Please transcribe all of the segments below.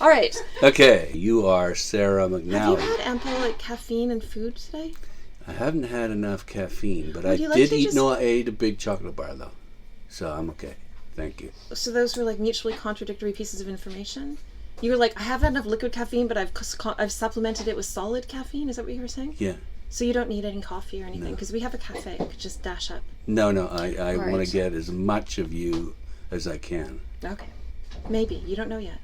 All right. Okay, you are Sarah McNally. Have you had ample caffeine and food today? I haven't had enough caffeine, but Would I you like did to eat. just- No, I ate a big chocolate bar though, so I'm okay. Thank you. So those were mutually contradictory pieces of information? You were like, I have enough liquid caffeine, but I've supplemented it with solid caffeine. Is that what you were saying? Yeah. So you don't need any coffee or anything? No. Because we have a cafe. You could just dash up. No, I Right. want to get as much of you as I can. Okay. Maybe. You don't know yet.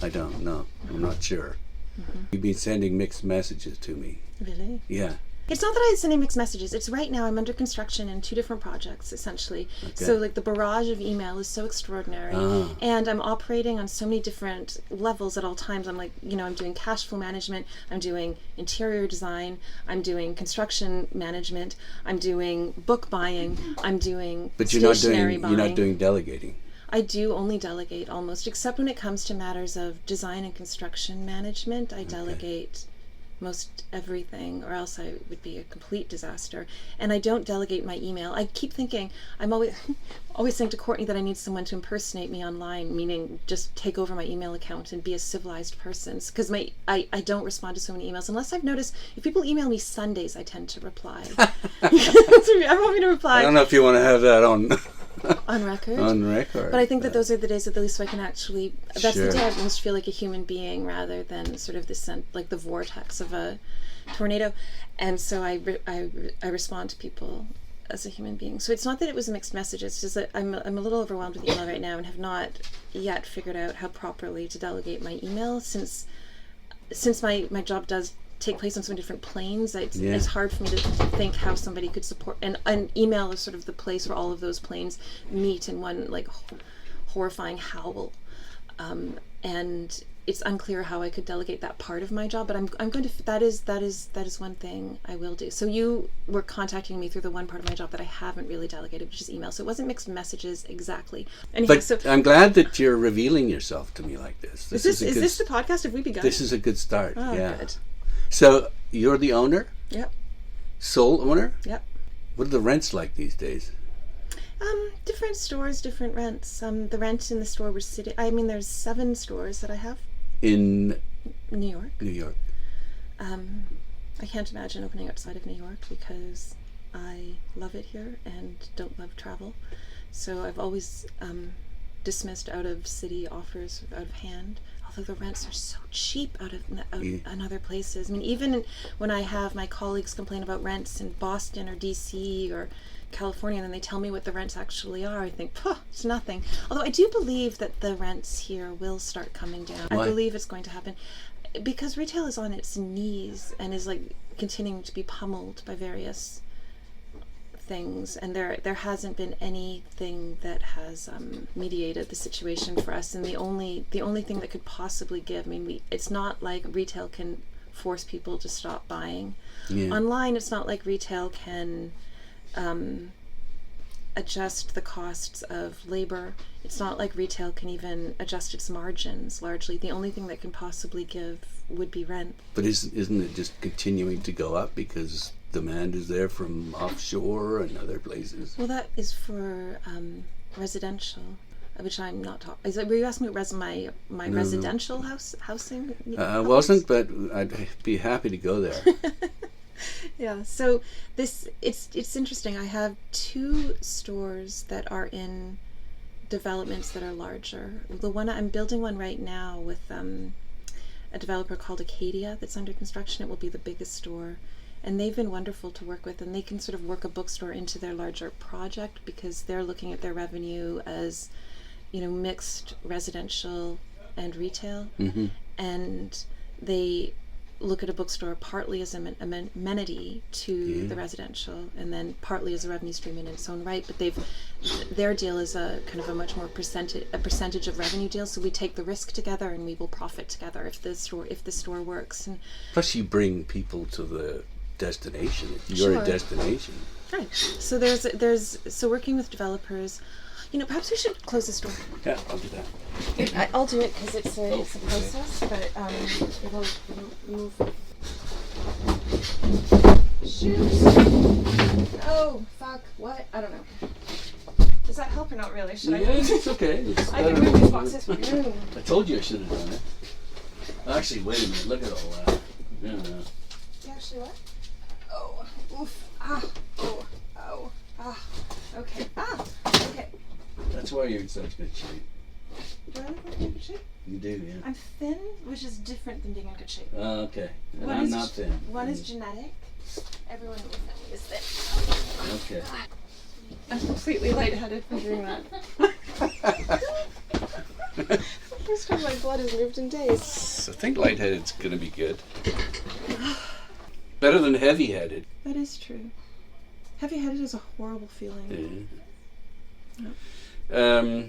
I don't know. I'm not sure. Mm-hmm. You've been sending mixed messages to me. Really? Yeah. It's not that I'm sending mixed messages. It's right now I'm under construction in 2 different projects, essentially. Okay. So the barrage of email is so extraordinary. And I'm operating on so many different levels at all times. I'm I'm doing cash flow management. I'm doing interior design. I'm doing construction management. I'm doing book buying. I'm doing But stationery buying. you're not doing delegating. I do only delegate almost, except when it comes to matters of design and construction management. I delegate most everything, or else I would be a complete disaster. And I don't delegate my email. I keep thinking, I'm always saying to Courtney that I need someone to impersonate me online, meaning just take over my email account and be a civilized person. Because I don't respond to so many emails. Unless I've noticed, if people email me Sundays, I tend to reply. I want me to reply. I don't know if you want to have that on On record? on record. But I think that those are the days at least so I can actually, that's Sure. the day I most feel like a human being rather than sort of the vortex of a tornado. And so I respond to people as a human being. So it's not that it was mixed messages, it's just that I'm a little overwhelmed with email right now and have not yet figured out how properly to delegate my email since my job does take place on so many different planes. It's hard for me to think how somebody could support, and an email is sort of the place where all of those planes meet in one horrifying howl, and it's unclear how I could delegate that part of my job, but I'm going to, that is one thing I will do. So you were contacting me through the one part of my job that I haven't really delegated, which is email. So it wasn't mixed messages exactly. Anyway, But so I'm glad that you're revealing yourself to me like this. is this the podcast? Have we begun? This is a good start. Oh, yeah. good. So you're the owner? Yep. Sole owner? Yep. What are the rents like these days? Different stores, different rents. The rent in the store we're sitting, there's 7 stores that I have. In New York. New York. I can't imagine opening outside of New York because I love it here and don't love travel. So I've always dismissed out of city offers out of hand. Although the rents are so cheap out in other places. Even when I have my colleagues complain about rents in Boston or DC or California, and then they tell me what the rents actually are, I think, it's nothing. Although I do believe that the rents here will start coming down. Why? I believe it's going to happen because retail is on its knees and is continuing to be pummeled by various things, and there hasn't been anything that has mediated the situation for us. And the only thing that could possibly give, it's not like retail can force people to stop buying. Yeah. Online, it's not like retail can adjust the costs of labor. It's not like retail can even adjust its margins largely. The only thing that can possibly give would be rent. But isn't it just continuing to go up because demand is there from offshore and other places? Well, that is for residential, which I'm not talking. Were you asking me my No. residential housing? I wasn't, but I'd be happy to go there. Yeah. So it's interesting. I have 2 stores that are in developments that are larger. The one I'm building one right now with a developer called Acadia that's under construction. It will be the biggest store. And they've been wonderful to work with, and they can sort of work a bookstore into their larger project because they're looking at their revenue as, mixed residential and retail. Mm-hmm. And they look at a bookstore partly as an amenity to the residential, and then partly as a revenue stream in its own right. But their deal is a kind of a much more percentage of revenue deal. So we take the risk together, and we will profit together if the store works. And Plus, you bring people to the destination. You're Sure. a destination. right. So there's working with developers. Perhaps we should close the store. Yeah, I'll do that. I'll do it because it's a process, but it'll move. Shoes. Oh fuck! What? I don't know. Does that help or not really? Should I? Yeah, it's okay. I can move these boxes. I told you I should have done it. Actually, wait a minute. Look at all that. Yeah. You actually what? Oh, oof, ah, oh, oh, ah, okay, okay. That's why you're in such good shape. Do I look like I'm in good shape? You do, yeah. I'm thin, which is different than being in good shape. Okay. And One I'm is not thin. One is genetic. Everyone in my family is thin. Okay. I'm completely lightheaded from doing that. First time my blood has moved in days. I think lightheaded's going to be good. Better than heavy-headed. That is true. Heavy-headed is a horrible feeling. Yeah.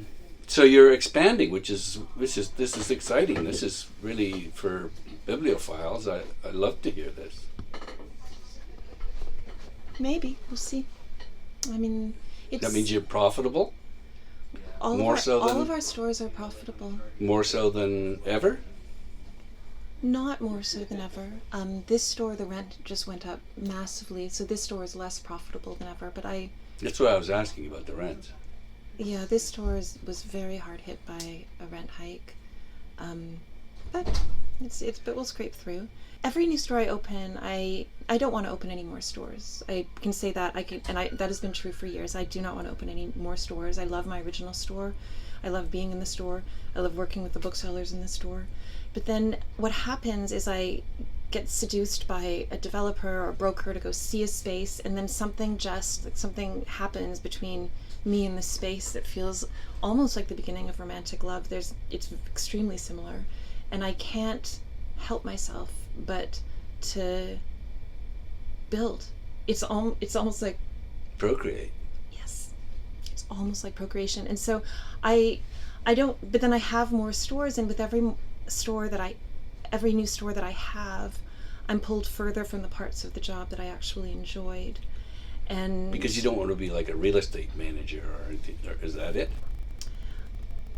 So you're expanding, which is this is exciting. This is really for bibliophiles. I love to hear this. Maybe we'll see. I mean, That means you're profitable. all of our stores are profitable. More so than ever. Not more so than ever. This store, the rent just went up massively, so this store is less profitable than ever. But That's what I was asking about the rent. yeah, this store was very hard hit by a rent hike, but but we'll scrape through. Every new store I open, I don't want to open any more stores. I can say that that has been true for years. I do not want to open any more stores. I love my original store. I love being in the store. I love working with the booksellers in the store. But then what happens is I get seduced by a developer or a broker to go see a space, and then something happens between me and the space that feels almost like the beginning of romantic love. It's extremely similar, and I can't help myself but to build. It's almost like Procreate. yes, it's almost like procreation. And so I don't. But then I have more stores, and with every new store that I have, I'm pulled further from the parts of the job that I actually enjoyed. And Because you don't want to be like a real estate manager or anything, or is that it?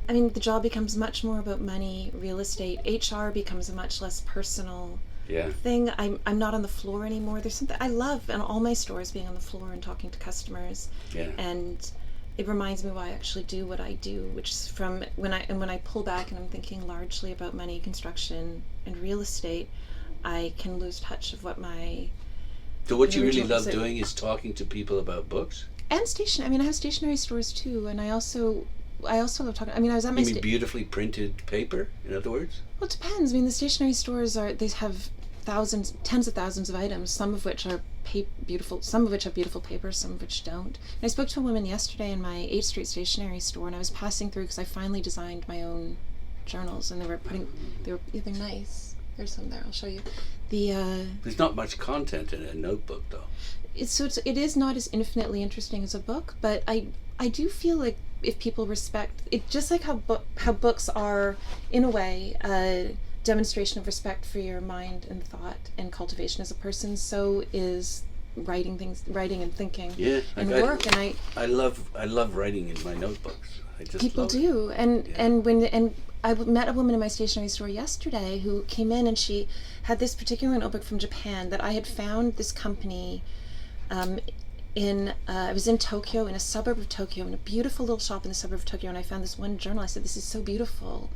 I mean, the job becomes much more about money, real estate. HR becomes a much less personal thing. I'm not on the floor anymore. There's something I love in all my stores, being on the floor and talking to customers. Yeah. And it reminds me why I actually do what I do, which is from when I pull back and I'm thinking largely about money, construction, and real estate, I can lose touch of what my So what you really original- love doing is talking to people about books? and stationery. I mean, I have stationery stores too, and I also love talking. I mean, I was at my You mean beautifully printed paper, in other words? well, it depends. I mean, the stationery stores they have tens of thousands of items, some of which are beautiful, some of which have beautiful papers, some of which don't. And I spoke to a woman yesterday in my 8th Street stationery store, and I was passing through because I finally designed my own journals, and they're nice. There's some there. I'll show you. There's not much content in a notebook, though. It is not as infinitely interesting as a book, but I do feel like if people respect it, just like how books are in a way a demonstration of respect for your mind and thought and cultivation as a person, so is writing and thinking and work. And I love writing in my notebooks. I just people love do it. and I met a woman in my stationery store yesterday who came in, and she had this particular notebook from Japan that I had found this company I was in Tokyo, in a suburb of Tokyo, in a beautiful little shop in the suburb of Tokyo, and I found this one journal. I said, "This is so beautiful.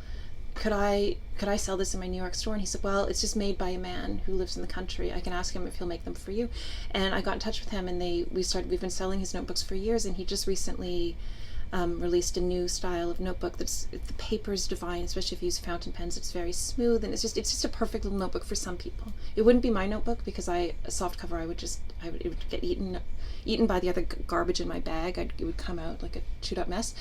Could I sell this in my New York store?" And he said, "Well, it's just made by a man who lives in the country. I can ask him if he'll make them for you." And I got in touch with him, and we've been selling his notebooks for years, and he just recently released a new style of notebook the paper is divine, especially if you use fountain pens. It's very smooth, and it's just a perfect little notebook for some people. It wouldn't be my notebook because a soft cover it would get eaten by the other garbage in my bag. It would come out like a chewed up mess.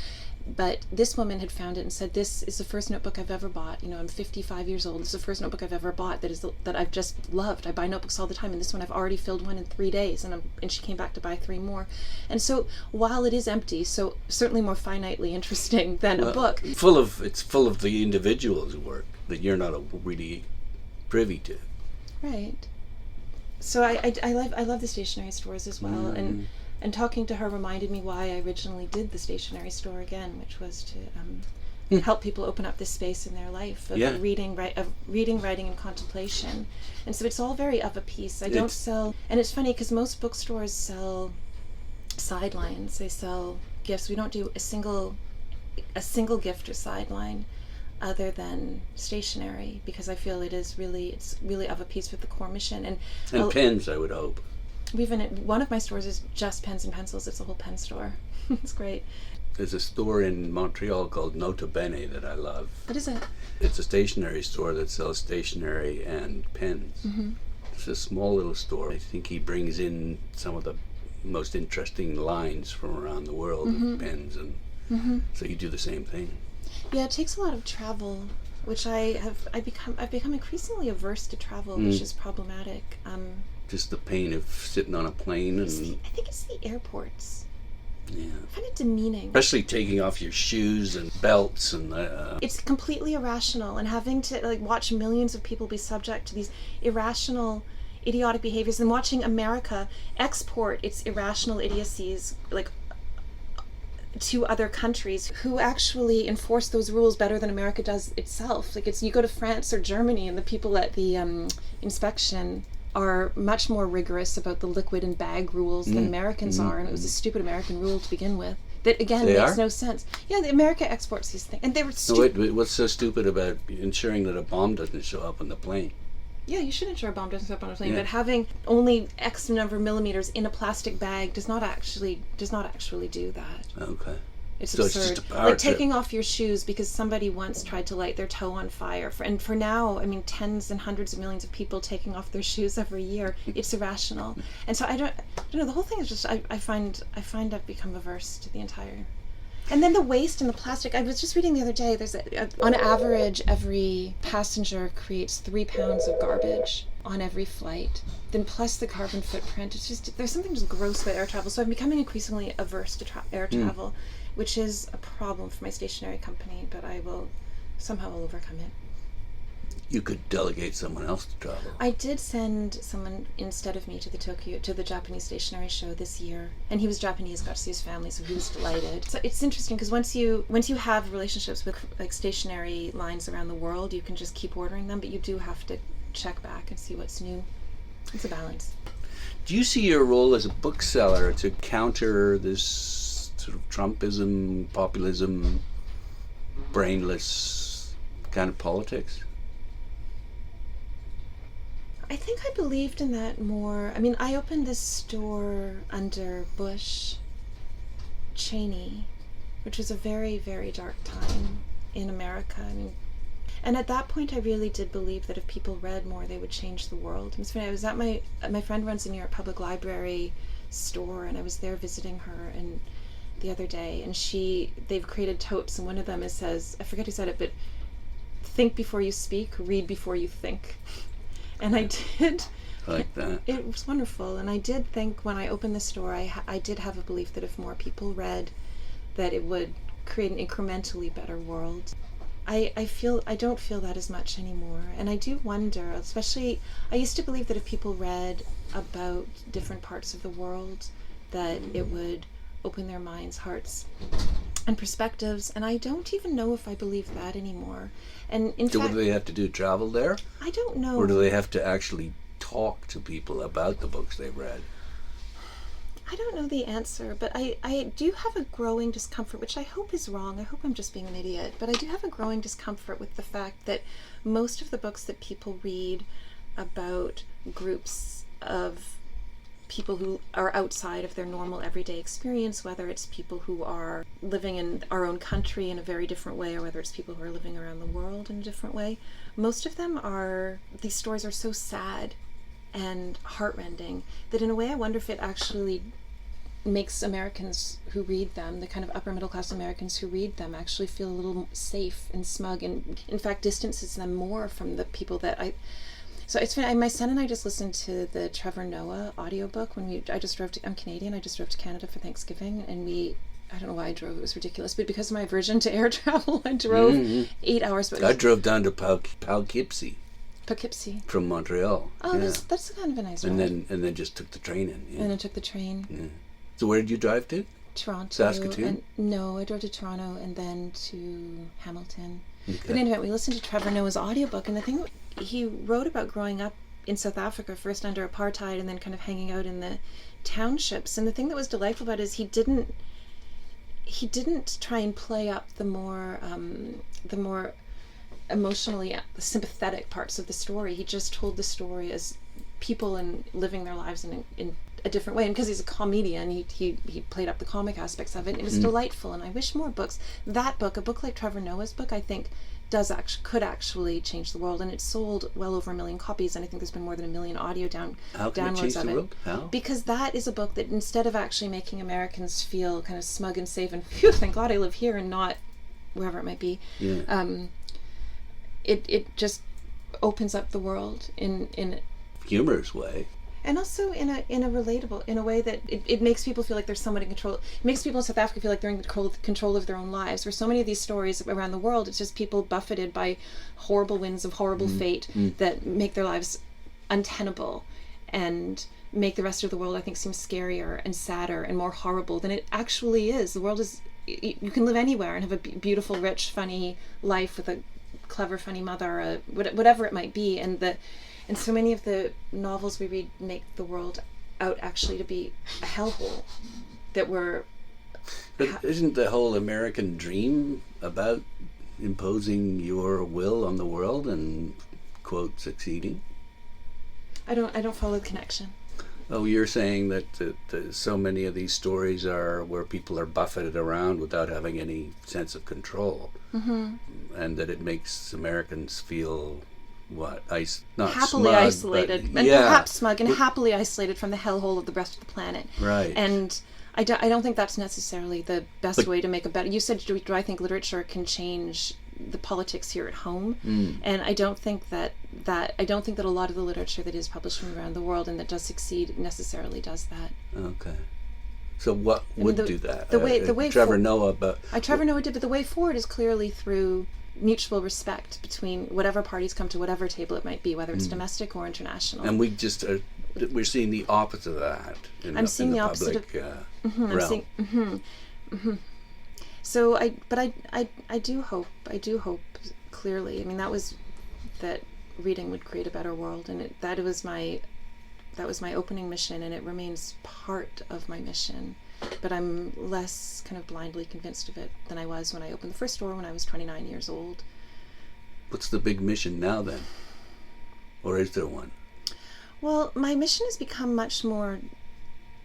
But this woman had found it and said, "This is the first notebook I've ever bought. You know, I'm 55 years old. This is the first notebook I've ever bought that I've just loved. I buy notebooks all the time, and this one I've already filled one in 3 days." And she came back to buy 3 more. And so while it is empty, so certainly more finitely interesting than a book. It's full of the individual's work that you're not really privy to. Right. So I love the stationery stores as well, and talking to her reminded me why I originally did the stationery store again, which was to help people open up this space in their life of reading, writing, and contemplation. And so it's all very of a piece. I don't sell, and it's funny because most bookstores sell sidelines. They sell gifts. We don't do a single gift or sideline. other than stationery, because I feel it's really of a piece with the core mission. And pens, I would hope. One of my stores is just pens and pencils. It's a whole pen store. It's great. There's a store in Montreal called Nota Bene that I love. What is it? It's a stationery store that sells stationery and pens. Mm-hmm. It's a small little store. I think he brings in some of the most interesting lines from around the world of pens, and so you do the same thing. Yeah, it takes a lot of travel, which I've become increasingly averse to travel, which is problematic. Just the pain of sitting on a plane, and I think it's the airports. yeah, I find it demeaning. especially taking off your shoes and belts, and It's completely irrational, and having to watch millions of people be subject to these irrational, idiotic behaviors, and watching America export its irrational idiocies to other countries who actually enforce those rules better than America does itself. You go to France or Germany, and the people at the inspection are much more rigorous about the liquid and bag rules than Americans are, and it was a stupid American rule to begin with. That again makes no sense. Yeah, America exports these things, and they were stupid. wait, what's so stupid about ensuring that a bomb doesn't show up on the plane? Yeah, you should ensure a bomb doesn't show up on a plane, but having only X number of millimeters in a plastic bag does not actually do that. Okay. It's So absurd. it's just a power trip. Taking off your shoes because somebody once tried to light their toe on fire. For now, tens and hundreds of millions of people taking off their shoes every year. It's irrational. And so I don't know. The whole thing is just I find I've become averse to the entire. And then the waste and the plastic. I was just reading the other day. There's on average, every passenger creates 3 pounds of garbage on every flight. Then plus the carbon footprint. It's just there's something just gross about air travel. So I'm becoming increasingly averse to air travel, which is a problem for my stationery company. But I will somehow overcome it. You could delegate someone else to travel. I did send someone instead of me to the Japanese stationery show this year, and he was Japanese, got to see his family, so he was delighted. So it's interesting because once you have relationships with stationery lines around the world, you can just keep ordering them, but you do have to check back and see what's new. It's a balance. Do you see your role as a bookseller to counter this sort of Trumpism, populism, brainless kind of politics? I think I believed in that more. I opened this store under Bush Cheney, which was a very, very dark time in America. And at that point, I really did believe that if people read more, they would change the world. It's funny, I was at my friend runs a New York Public Library store, and I was there visiting her and the other day, and they've created totes, and one of them says, I forget who said it, but think before you speak, read before you think. And I did. I like that. It was wonderful, and I did think when I opened the store, I did have a belief that if more people read, that it would create an incrementally better world. I don't feel that as much anymore, and I do wonder, especially, I used to believe that if people read about different parts of the world, that it would open their minds, hearts, and perspectives, and I don't even know if I believe that anymore. And in fact, what do they have to do? Travel there? I don't know. Or do they have to actually talk to people about the books they've read? I don't know the answer, but I do have a growing discomfort, which I hope is wrong. I hope I'm just being an idiot, but I do have a growing discomfort with the fact that most of the books that people read about groups of people who are outside of their normal everyday experience, whether it's people who are living in our own country in a very different way, or whether it's people who are living around the world in a different way, most of them these stories are so sad and heartrending that in a way I wonder if it actually makes Americans who read them, the kind of upper middle class Americans who read them, actually feel a little safe and smug, and in fact distances them more from the people that So it's funny, my son and I just listened to the Trevor Noah audiobook I'm Canadian, I just drove to Canada for Thanksgiving, and I don't know why I drove, it was ridiculous, but because of my aversion to air travel, I drove 8 hours. But I drove down to Poughkeepsie. Poughkeepsie. From Montreal. Oh, yeah. That's kind of a nice ride. And then just took the train in. Yeah. And I took the train. Yeah. So where did you drive to? Toronto. Saskatoon? No, I drove to Toronto and then to Hamilton. Okay. But in any event, we listened to Trevor Noah's audiobook, and the thing he wrote about growing up in South Africa, first under apartheid and then kind of hanging out in the townships. And the thing that was delightful about it is he didn't try and play up the more emotionally sympathetic parts of the story. He just told the story as people and living their lives in a different way. And because he's a comedian, he played up the comic aspects of it. And it was delightful. And I wish more books. That book, a book like Trevor Noah's book, I think could actually change the world. And it sold well over 1 million copies. And I think there's been more than 1 million audio How can it change downloads of the it. world? How? Because that is a book that, instead of actually making Americans feel kind of smug and safe and, phew, thank God I live here and not wherever it might be, it just opens up the world in humorous way. and also in a relatable, in a way that it makes people feel like there's someone in control. It makes people in South Africa feel like they're in control of their own lives. Where so many of these stories around the world, it's just people buffeted by horrible winds of horrible fate that make their lives untenable and make the rest of the world, I think, seem scarier and sadder and more horrible than it actually is. The world is, you can live anywhere and have a beautiful, rich, funny life with a clever, funny mother, whatever it might be. And so many of the novels we read make the world out actually to be a hellhole that we're... But isn't the whole American dream about imposing your will on the world and, quote, succeeding? I don't follow the connection. Oh, you're saying that so many of these stories are where people are buffeted around without having any sense of control, and that it makes Americans feel not happily smug, isolated, but, and perhaps smug and happily isolated from the hellhole of the rest of the planet. Right. And I don't think that's necessarily the best way to make a better... You said, do I think literature can change the politics here at home? And I don't think that a lot of the literature that is published from around the world and that does succeed necessarily does that. Okay. So what would do that? The way Trevor Noah, but Trevor Noah did, but the way forward is clearly through mutual respect between whatever parties come to whatever table it might be, whether it's domestic or international. And we're seeing the opposite of that. I'm seeing the opposite realm. So I do hope clearly. I mean, that reading would create a better world, and that was my opening mission, and it remains part of my mission. But I'm less kind of blindly convinced of it than I was when I opened the first store when I was 29 years old. What's the big mission now then? Or is there one? Well, my mission has become much more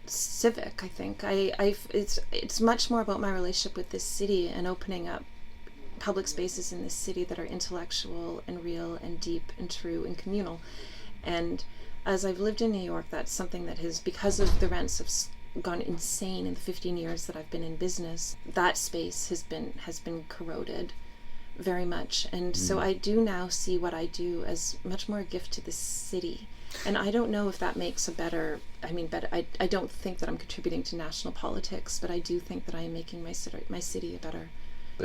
civic, I think. It's much more about my relationship with this city and opening up public spaces in this city that are intellectual and real and deep and true and communal. And as I've lived in New York, that's something that has, because of the rents have gone insane in the 15 years that I've been in business, that space has been corroded very much. And so I do now see what I do as much more a gift to the city. And I don't know if that makes I don't think that I'm contributing to national politics, but I do think that I am making my city a better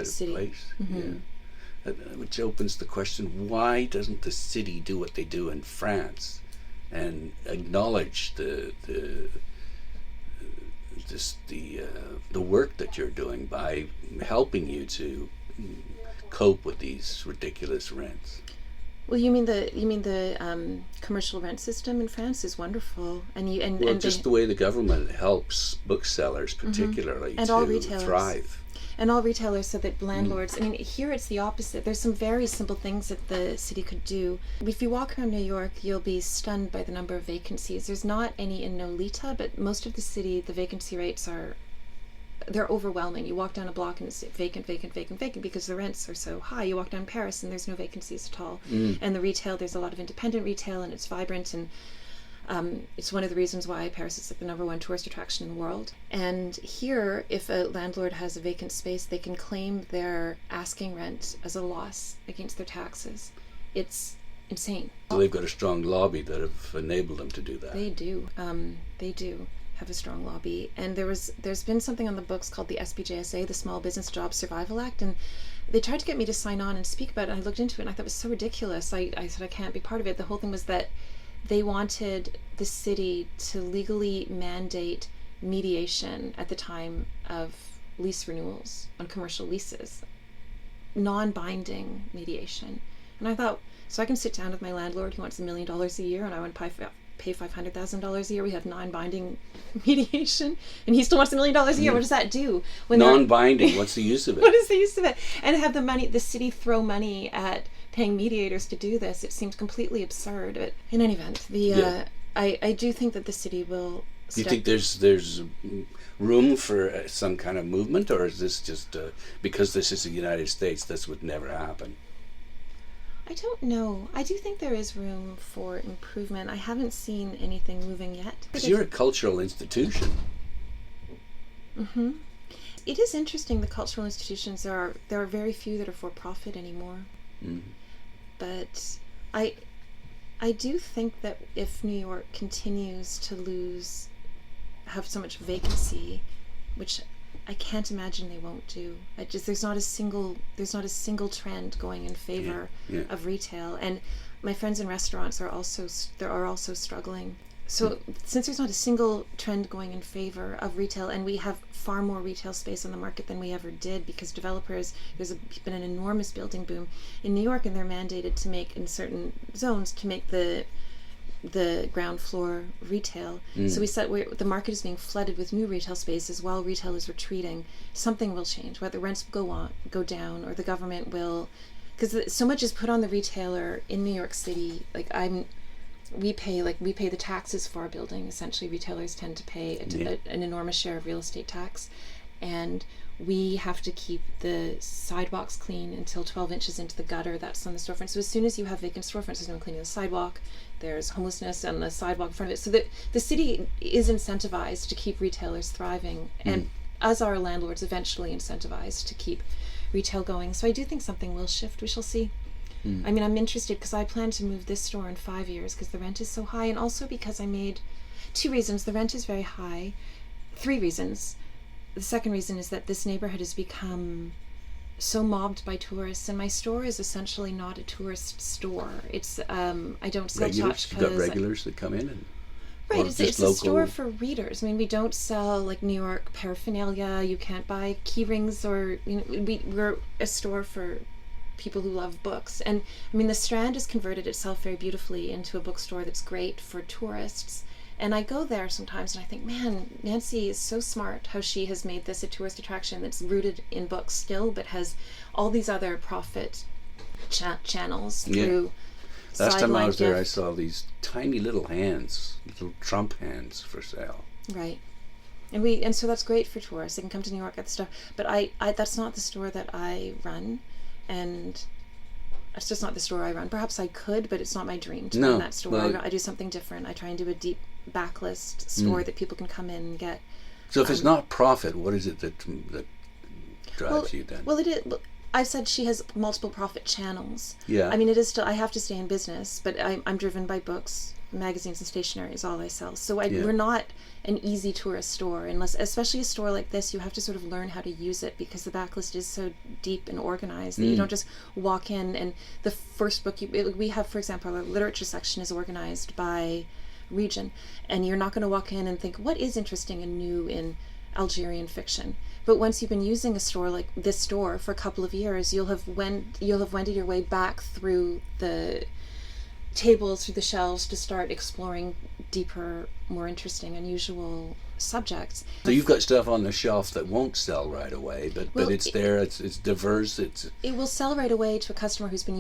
city. Place. Yeah. Which opens the question, why doesn't the city do what they do in France and acknowledge the work that you're doing by helping you to cope with these ridiculous rents? Well, you mean the commercial rent system in France is wonderful, and just the way the government helps booksellers particularly and to all retailers thrive. And all retailers, so that landlords, I mean, here it's the opposite. There's some very simple things that the city could do. If you walk around New York, you'll be stunned by the number of vacancies. There's not any in Nolita, but most of the city, the vacancy rates they're overwhelming. You walk down a block and it's vacant, because the rents are so high. You walk down Paris and there's no vacancies at all. And the retail, there's a lot of independent retail and it's vibrant, and it's one of the reasons why Paris is like the #1 tourist attraction in the world. And here, if a landlord has a vacant space, they can claim their asking rent as a loss against their taxes. It's insane. So they've got a strong lobby that have enabled them to do that. They do. They do have a strong lobby. And there's been something on the books called the SBJSA, the Small Business Job Survival Act, and they tried to get me to sign on and speak about it, and I looked into it and I thought it was so ridiculous. I said I can't be part of it. The whole thing was that they wanted the city to legally mandate mediation at the time of lease renewals on commercial leases, non-binding mediation. And I thought, so I can sit down with my landlord who wants $1 million a year and I want to pay $500,000 a year. We have non-binding mediation, and he still wants $1 million a year. What does that do? When non-binding, what's the use of it? What is the use of it? And have the city throw money at paying mediators to do this. It seemed completely absurd. But in any event, I do think that the city will. Do you think there's room for some kind of movement, or is this just because this is the United States, this would never happen? I don't know. I do think there is room for improvement. I haven't seen anything moving yet. Because you're a cultural institution. Mm-hmm. It is interesting, the cultural institutions, there are very few that are for profit anymore. Mm-hmm. But I do think that if New York continues to have so much vacancy, which I can't imagine they won't do. There's not a single trend going in favor of retail, and my friends in restaurants are also struggling. So since there's not a single trend going in favor of retail, and we have far more retail space on the market than we ever did because developers, there's been an enormous building boom in New York, and they're mandated to make, in certain zones, to make the ground floor retail. So the market is being flooded with new retail spaces while retail is retreating. Something will change, whether rents go down, or the government will, because so much is put on the retailer in New York City. We pay the taxes for our building. Essentially, retailers tend to pay an enormous share of real estate tax, and we have to keep the sidewalks clean until 12 inches into the gutter. That's on the storefront. So as soon as you have vacant storefronts, there's no one cleaning the sidewalk. There's homelessness on the sidewalk in front of it. So the city is incentivized to keep retailers thriving, and as are landlords eventually incentivized to keep retail going. So I do think something will shift. We shall see. I mean, I'm interested because I plan to move this store in 5 years because the rent is so high, and also because I made 2 reasons. The rent is very high. 3 reasons. The second reason is that this neighborhood has become so mobbed by tourists, and my store is essentially not a tourist store. It's I don't sell regulars. You've got regulars that come in, and right. It's a store for readers. I mean, we don't sell like New York paraphernalia. You can't buy key rings, or we're a store for people who love books. And I mean, the Strand has converted itself very beautifully into a bookstore that's great for tourists. And I go there sometimes and I think, man, Nancy is so smart how she has made this a tourist attraction that's rooted in books still, but has all these other profit channels through. Last time I was there, I saw these tiny little Trump hands for sale. Right. And so that's great for tourists. They can come to New York, get the stuff. But I that's not the store that I run. And it's just not the store I run. Perhaps I could, but it's not my dream to run that store. Well, I do something different. I try and do a deep backlist store that people can come in and get. So if it's not profit, what is it that drives you then? Well, it is. I said she has multiple profit channels. Yeah. I mean, it is still. I have to stay in business, but I'm driven by books, magazines, and stationery is all I sell. So we're not an easy tourist store, especially a store like this. You have to sort of learn how to use it because the backlist is so deep and organized that you don't just walk in and the first book we have, for example, our literature section is organized by region, and you're not going to walk in and think, what is interesting and new in Algerian fiction? But once you've been using a store like this store for a couple of years, you'll have wended your way back through the tables, through the shelves, to start exploring deeper, more interesting, unusual subjects. So you've got stuff on the shelf that won't sell right away, but it's there, it's diverse, it will sell right away to a customer who's been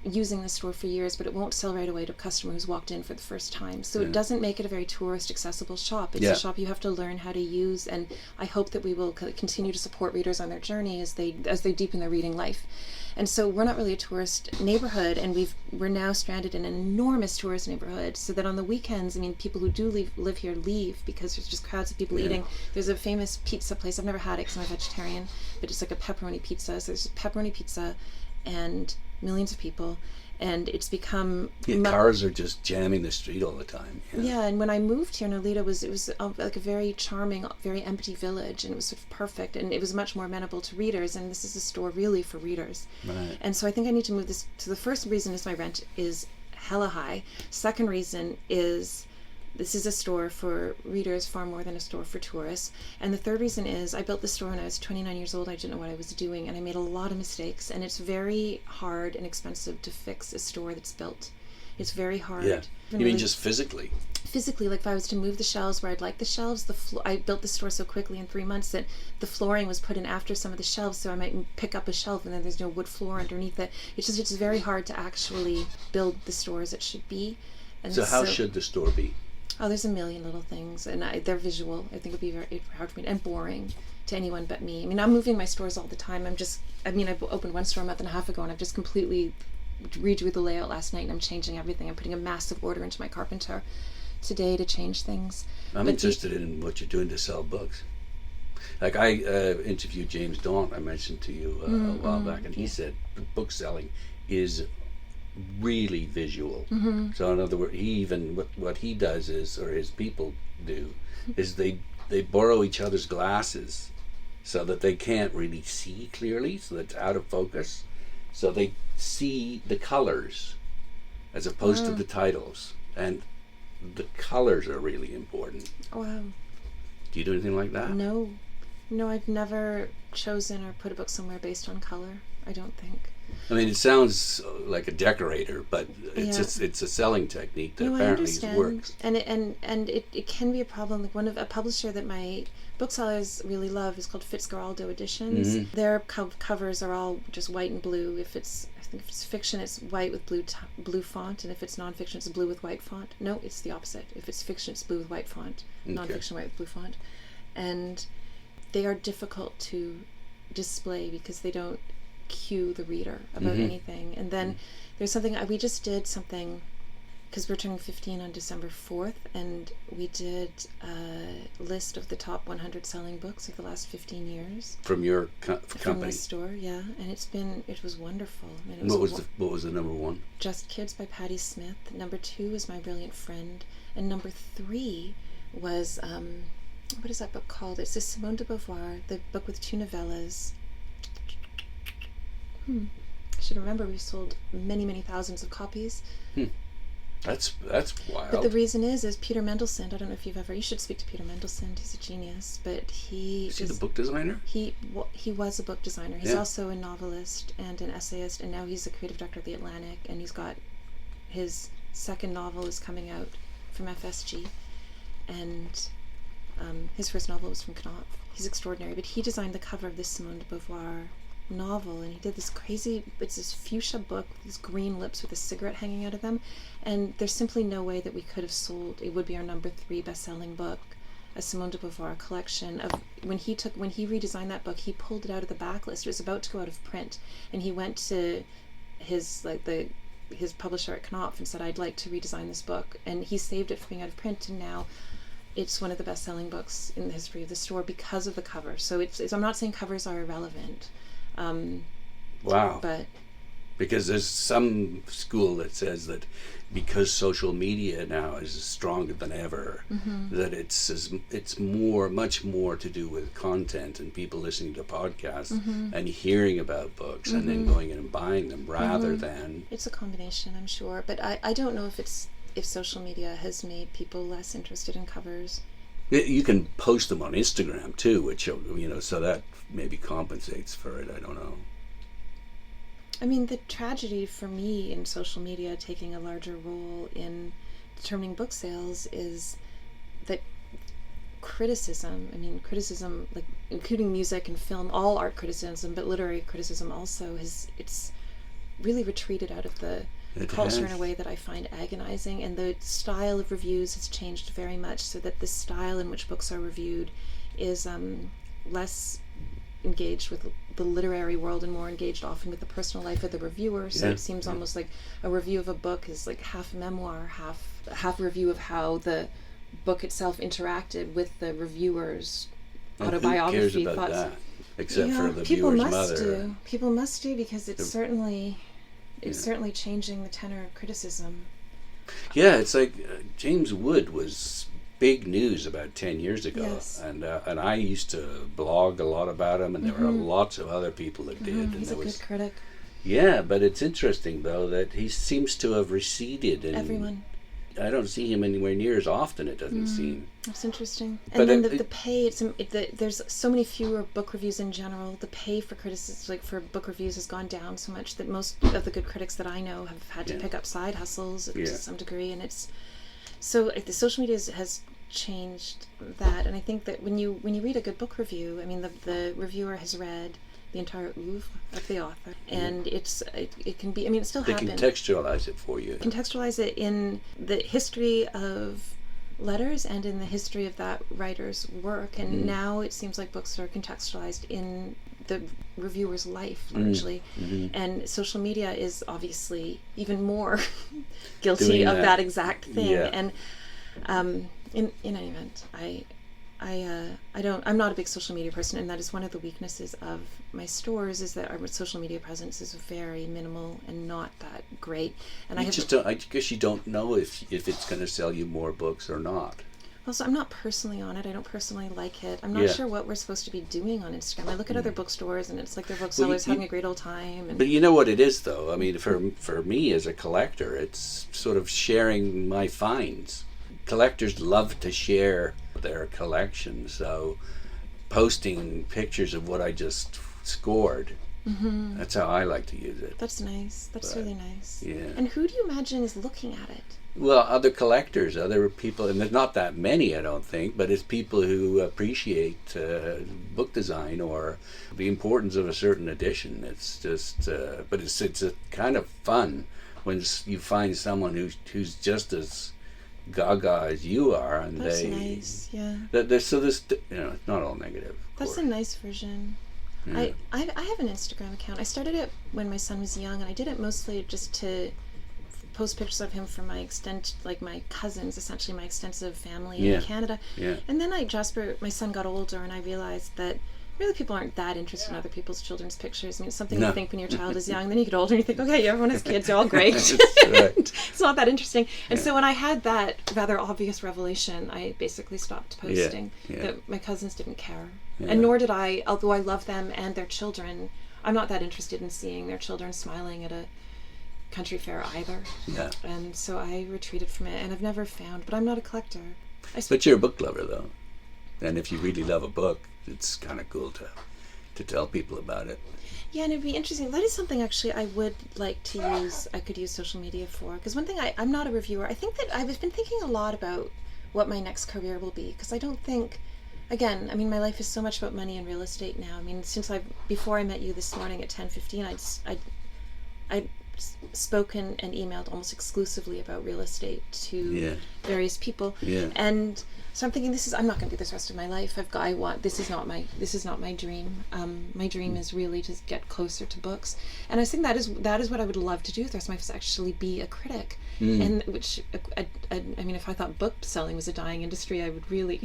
using the store for years, but it won't sell right away to a customer who's walked in for the first time. So it doesn't make it a very tourist accessible shop. It's a shop you have to learn how to use, and I hope that we will continue to support readers on their journey as they deepen their reading life. And so we're not really a tourist neighborhood, and we're now stranded in an enormous tourist neighborhood, so that on the weekends, I mean, people who do live here leave because there's just crowds of people eating. There's a famous pizza place. I've never had it because I'm a vegetarian, but it's like a pepperoni pizza. So there's pepperoni pizza and millions of people, and it's become cars are just jamming the street all the time. And when I moved here, Nolita it was like a very charming, very empty village, and it was sort of perfect, and it was much more amenable to readers, and this is a store really for readers. Right. And so I think I need to move this. So the first reason is my rent is hella high. Second reason is this is a store for readers far more than a store for tourists. And the third reason is I built this store when I was 29 years old. I didn't know what I was doing, and I made a lot of mistakes. And it's very hard and expensive to fix a store that's built It's very hard. Yeah. You Even mean with- just physically? physically, like if I was to move the shelves where I'd like the shelves, I built the store so quickly in 3 months that the flooring was put in after some of the shelves, so I might pick up a shelf and then there's no wood floor underneath it. It's very hard to actually build the store as it should be. And So how should the store be? Oh, there's a million little things, and they're visual. I think it'd be very hard for me and boring to anyone but me. I mean, I'm moving my stores all the time. I opened one store a month and a half ago, and I've just completely redrew the layout last night, and I'm changing everything. I'm putting a massive order into my carpenter today to change things. I'm interested in what you're doing to sell books. Like I interviewed James Daunt, I mentioned to you a while back, and he said book selling is really visual. So in other words, what he does is, or his people do, is they borrow each other's glasses so that they can't really see clearly, so that's out of focus. So they see the colors as opposed to the titles, and the colors are really important. Wow. Do you do anything like that? No, I've never chosen or put a book somewhere based on color. I don't think. I mean, it sounds like a decorator, but it's a selling technique that apparently works. And it can be a problem. Like a publisher that my booksellers really love is called Fitzgeraldo Editions. Their covers are all just white and blue. I think if it's fiction, it's white with blue font, and if it's nonfiction, it's blue with white font. No, it's the opposite. If it's fiction, it's blue with white font. Nonfiction, white with blue font. And they are difficult to display because they don't cue the reader about anything. And then there's something we just did something because we're turning 15 on December 4th, and we did a list of the top 100 selling books of the last 15 years from your from company. the store. Yeah, and it was wonderful. I mean, What was the number one? Just Kids by Patti Smith. Number 2 is My Brilliant Friend, and number 3 was what is that book called? It's a Simone de Beauvoir, the book with 2 novellas. I should remember. We sold many, many thousands of copies. That's wild. But the reason is Peter Mendelsohn. I don't know if you should speak to Peter Mendelsohn. He's a genius. But is he the book designer? He was a book designer. He's also a novelist and an essayist, and now he's the creative director of The Atlantic, and he's got his second novel is coming out from FSG, and his first novel was from Knopf. He's extraordinary. But he designed the cover of this Simone de Beauvoir novel, and he did this it's this fuchsia book with these green lips with a cigarette hanging out of them, and there's simply no way that we could have sold. It would be our number 3 best-selling book, a Simone de Beauvoir collection of when he redesigned that book, he pulled it out of the backlist. It was about to go out of print, and he went to his publisher at Knopf and said, I'd like to redesign this book, and he saved it from being out of print, and now it's one of the best-selling books in the history of the store because of the cover. So I'm not saying covers are irrelevant. Wow. But because there's some school that says that because social media now is stronger than ever, that it's much more to do with content and people listening to podcasts and hearing about books and then going in and buying them rather than. It's a combination, I'm sure, but I don't know if social media has made people less interested in covers. You can post them on Instagram too, which so that maybe compensates for it. I don't know. I mean, the tragedy for me in social media taking a larger role in determining book sales is that criticism, like including music and film, all art criticism, but literary criticism also, it's really retreated out of the culture in a way that I find agonizing, and the style of reviews has changed very much so that the style in which books are reviewed is less engaged with the literary world and more engaged often with the personal life of the reviewer. So it seems almost like a review of a book is like half memoir, half review of how the book itself interacted with the reviewer's autobiography. Who cares about that? Except for the viewer's mother. People must do because it's certainly changing the tenor of criticism. Yeah, it's like James Wood was big news about 10 years ago, yes. and I used to blog a lot about him, and there were lots of other people that did. And he's a good critic. Yeah, but it's interesting though that he seems to have receded. Everyone. I don't see him anywhere near as often. It doesn't seem. That's interesting. But And then the pay. There's so many fewer book reviews in general. The pay for critics, like for book reviews, has gone down so much that most of the good critics that I know have had to pick up side hustles to some degree, and it's so the social media has changed that. And I think that when you read a good book review, I mean the reviewer has read the entire oeuvre of the author, and it can be, I mean, it still happens. They can contextualize it for you. Contextualize it in the history of letters and in the history of that writer's work, and now it seems like books are contextualized in the reviewer's life, largely. And social media is obviously even more guilty of that exact thing. And in any event, I'm not a big social media person, and that is one of the weaknesses of my stores, is that our social media presence is very minimal and not that great. And I guess you don't know if it's going to sell you more books or not. Well, so I'm not personally on it. I don't personally like it. I'm not sure what we're supposed to be doing on Instagram. I look at other bookstores, and it's like their booksellers having a great old time. But you know what it is, though? I mean, for me as a collector, it's sort of sharing my finds. Collectors love to share their collection, so posting pictures of what I just scored, that's how I like to use it. That's nice. That's really nice. Yeah. And who do you imagine is looking at it? Well, other collectors, other people, and there's not that many, I don't think, but it's people who appreciate book design or the importance of a certain edition. It's just, but it's a kind of fun when you find someone who's just as gaga as you are, and that's nice. So this, it's not all negative. That's a nice version. I have an Instagram account. I started it when my son was young, and I did it mostly just to post pictures of him for my my cousins, essentially my extensive family in Canada. And then my son got older, and I realized that really people aren't that interested in other people's children's pictures. I mean, it's something you think when your child is young, then you get older and you think, okay, everyone has kids, they're all great. It's not that interesting. And so when I had that rather obvious revelation, I basically stopped posting. That my cousins didn't care. And nor did I, although I love them and their children, I'm not that interested in seeing their children smiling at a country fair either. And so I retreated from it, and I've never found, but I'm not a collector. But you're a book lover, though. And if you really love a book, it's kind of cool to tell people about it. Yeah, and it'd be interesting. That is something actually I would like to use. I could use social media for, because one thing I'm not a reviewer. I think that I've been thinking a lot about what my next career will be, because I don't think, again, I mean, my life is so much about money and real estate now. I mean, before I met you this morning at 10:15, I'd spoken and emailed almost exclusively about real estate to various people, and so I'm thinking, I'm not going to do this the rest of my life. This is not my dream. My dream is really to get closer to books, and I think that is what I would love to do with the rest of my life, is actually be a critic. And which I mean, if I thought bookselling was a dying industry, I would really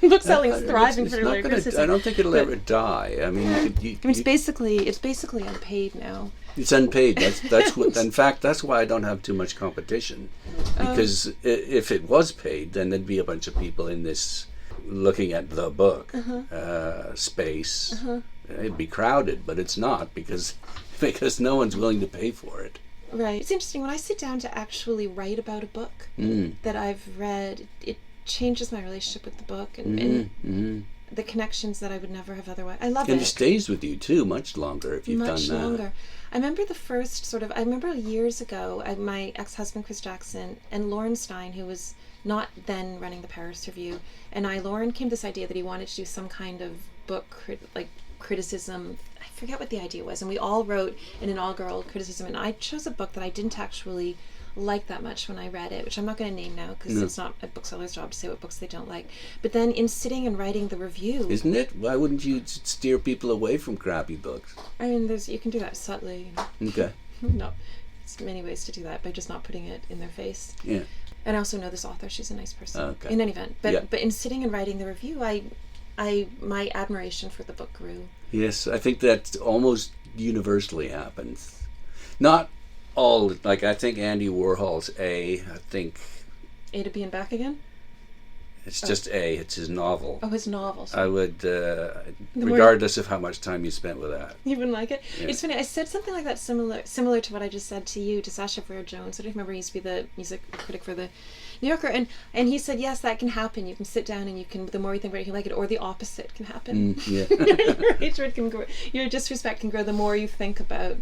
bookselling is thriving for criticism. I don't think it'll ever die. I mean, it's basically unpaid now. It's unpaid. That's what. In fact, that's why I don't have too much competition. Because if it was paid, then there'd be a bunch of people in this looking at the book space. It'd be crowded, but it's not because no one's willing to pay for it. Right. It's interesting when I sit down to actually write about a book that I've read. It changes my relationship with the book and the connections that I would never have otherwise. I love it. And it stays with you too, much longer if you've done that. Much longer. I remember years ago, my ex-husband Chris Jackson and Lauren Stein, who was not then running the Paris Review, and Lauren came to this idea that he wanted to do some kind of book criticism. I forget what the idea was, and we all wrote in an all-girl criticism, and I chose a book that I didn't actually like that much when I read it, which I'm not going to name now because it's not a bookseller's job to say what books they don't like. But then in sitting and writing the review, isn't it? Why wouldn't you steer people away from crappy books? I mean, you can do that subtly. Okay. No, there's many ways to do that by just not putting it in their face. Yeah. And I also know this author; she's a nice person. Okay. In any event, but in sitting and writing the review, my admiration for the book grew. Yes, I think that almost universally happens. Not all, I think Andy Warhol's A to B and back again? It's just A. It's his novel. Oh, his novel. I would, regardless of how much time you spent with that. You wouldn't like it? Yeah. It's funny, I said something like that similar to what I just said to you, to Sacha Jones. I don't remember, he used to be the music critic for the New Yorker, and he said, yes, that can happen. You can sit down and you can, the more you think about it, you can like it, or the opposite can happen. Yeah. Your hatred can grow, your disrespect can grow the more you think about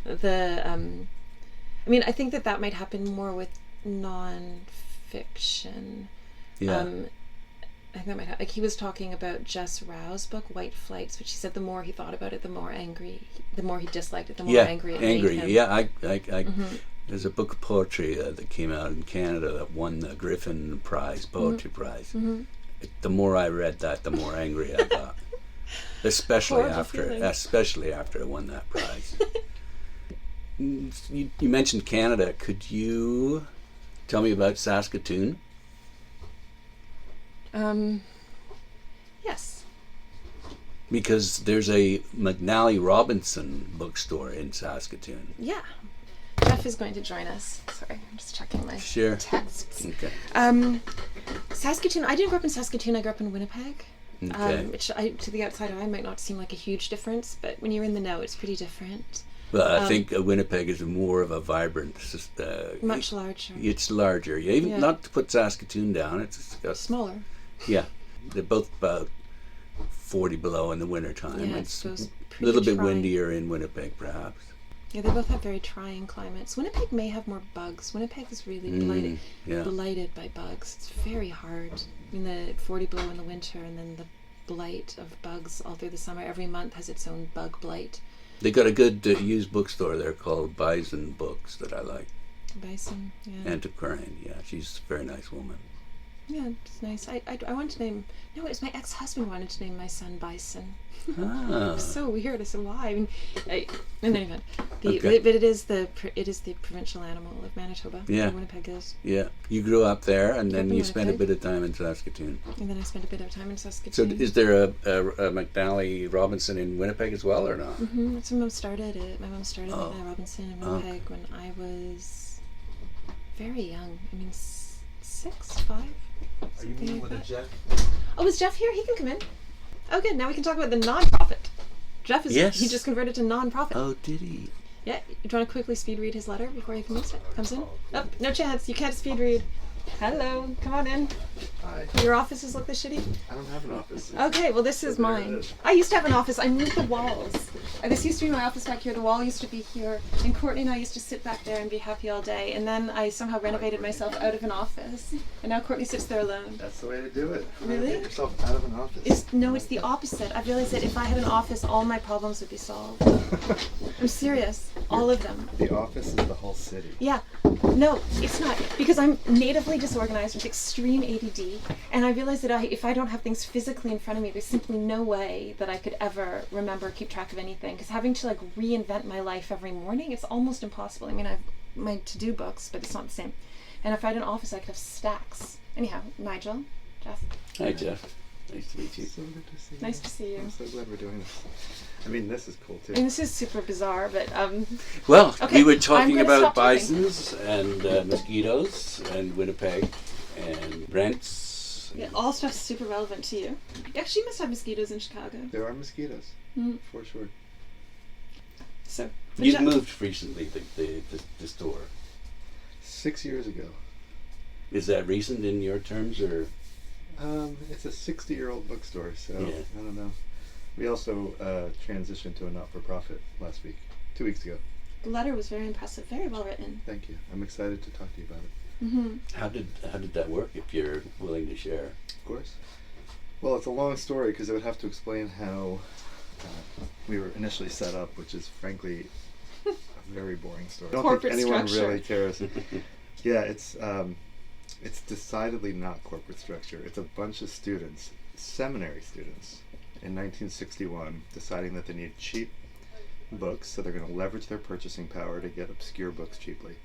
the, I mean, I think that might happen more with non-fiction. Yeah. I think that might happen. Like, he was talking about Jess Rau's book, White Flights, which he said the more he thought about it, the more he disliked it, the more angry it made him. Yeah, I there's a book of poetry that came out in Canada that won the Griffin Prize, Poetry Prize. The more I read that, the more angry I got. Especially after it won that prize. You mentioned Canada. Could you tell me about Saskatoon? Yes. Because there's a McNally Robinson bookstore in Saskatoon. Yeah. Jeff is going to join us. Sorry, I'm just checking my texts. Okay. Saskatoon, I didn't grow up in Saskatoon, I grew up in Winnipeg. Okay. Which to the outside eye might not seem like a huge difference, but when you're in the know, it's pretty different. Well, I think Winnipeg is more of a vibrant... much larger. It's larger. Yeah, even not to put Saskatoon down, it's smaller. Yeah. They're both about 40 below in the wintertime. Yeah, it's a little bit windier in Winnipeg, perhaps. Yeah, they both have very trying climates. Winnipeg may have more bugs. Winnipeg is really blighted by bugs. It's very hard. I mean, the 40 below in the winter, and then the blight of bugs all through the summer. Every month has its own bug blight. They got a good used bookstore there called Bison Books that I like. Bison, yeah. Antiquarian, yeah. She's a very nice woman. Yeah, it's nice. I wanted to name... No, it was my ex-husband wanted to name my son Bison. Ah. It was so weird. I said, why? I mean, in any event, but it is the provincial animal of Manitoba. Yeah. Winnipeg is. Yeah. You grew up there, and then you spent a bit of time in Saskatoon. And then I spent a bit of time in Saskatoon. So is there a McNally Robinson in Winnipeg as well, or not? Mm-hmm. That's when Mom started it. My mom started McNally Robinson in Winnipeg when I was very young. I mean, 6, 5. Are you meeting with a Jeff? Oh, is Jeff here? He can come in. Oh, good. Now we can talk about the non-profit. Jeff is he just converted to non-profit. Oh, did he? Yeah. Do you want to quickly speed read his letter before he comes in? Oh, no chance. You can't speed read. Hello. Come on in. Hi. Your offices look this shitty? I don't have an office. Okay, well this is mine. I used to have an office. I moved the walls. This used to be my office back here. The wall used to be here. And Courtney and I used to sit back there and be happy all day. And then I somehow renovated myself out of an office. And now Courtney sits there alone. That's the way to do it. Really? Get yourself out of an office. No, it's the opposite. I've realized that if I had an office, all my problems would be solved. I'm serious. All of them. The office is the whole city. Yeah. No, it's not. Because I'm natively disorganized with extreme ADD. And I realize that if I don't have things physically in front of me, there's simply no way that I could ever remember, keep track of anything. Because having to like reinvent my life every morning, it's almost impossible. I mean, I have my to-do books, but it's not the same. And if I had an office, I could have stacks. Anyhow, Nigel, Jeff. Hi, Jeff. Nice to meet you. So good to see you. Nice to see you. I'm so glad we're doing this. I mean, this is cool too. I mean, this is super bizarre, but well, okay, we were talking about stop talking. bisons and mosquitoes and Winnipeg and rents. Yeah, all stuff's super relevant to you. Actually, you must have mosquitoes in Chicago. There are mosquitoes, for sure. So You moved recently, the store. 6 years ago. Is that recent in your terms, or? It's a 60-year-old bookstore, so Yeah. I don't know. We also transitioned to a not-for-profit last week, 2 weeks ago. The letter was very impressive, very well written. Thank you. I'm excited to talk to you about it. Mm-hmm. How did that work, if you're willing to share? Of course. Well, it's a long story because I would have to explain how we were initially set up, which is frankly a very boring story. I don't Corporate think anyone structure. really cares. Yeah, it's decidedly not corporate structure. It's a bunch of students, seminary students, in 1961, deciding that they need cheap books, so they're going to leverage their purchasing power to get obscure books cheaply.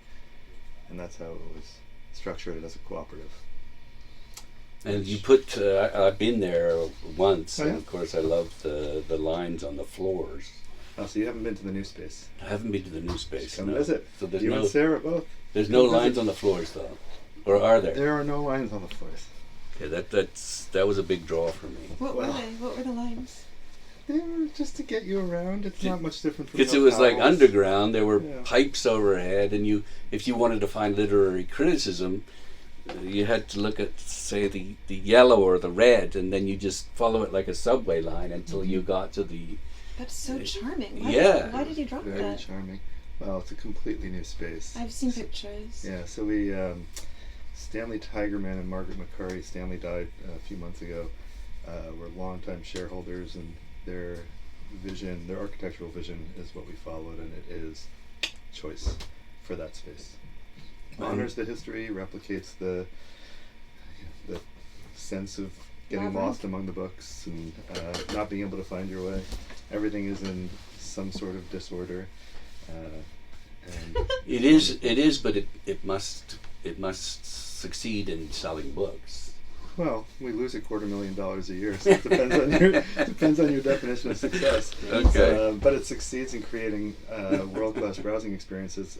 And that's how it was structured as a cooperative. And you put, I've been there once, Oh, yeah? and of course I love the lines on the floors. Oh, so you haven't been to the new space? I haven't been to the new space. Come no. visit. So there's You and Sarah both. there's no Come lines visit. on the floors, though, or are there? There are no lines on the floors. Okay, that was a big draw for me. What were they? What were the lines? They were just to get you around. It's not much different from Because it was like hotels. underground. There were Yeah. pipes overhead, and if you wanted to find literary criticism, you had to look at, say, the yellow or the red, and then you just follow it like a subway line until you got to the. That's so charming. Why did you drop Very that? charming. Well, it's a completely new space. I've seen pictures. Yeah, so we, Stanley Tigerman and Margaret McCurry, Stanley died a few months ago, were longtime shareholders, and their vision, their architectural vision is what we followed, and it is choice for that space. Honors the history, replicates the sense of getting Labyrinth. lost among the books and not being able to find your way. Everything is in some sort of disorder. And It is, but it must succeed in selling books. well, we lose $250,000 a year, so it depends on your definition of success. Okay. But it succeeds in creating world-class browsing experiences,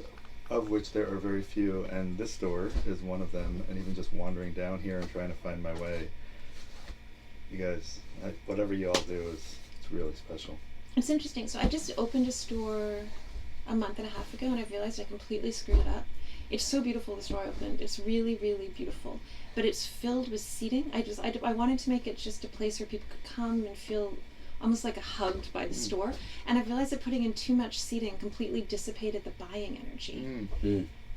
of which there are very few, and this store is one of them. And even just wandering down here and trying to find my way, you guys, whatever you all do it's really special. It's interesting. So I just opened a store a month and a half ago, and I realized I completely screwed it up. It's so beautiful, the store I opened. It's really, really beautiful. But it's filled with seating. I wanted to make it just a place where people could come and feel almost like hugged by the store. And I realized that putting in too much seating completely dissipated the buying energy.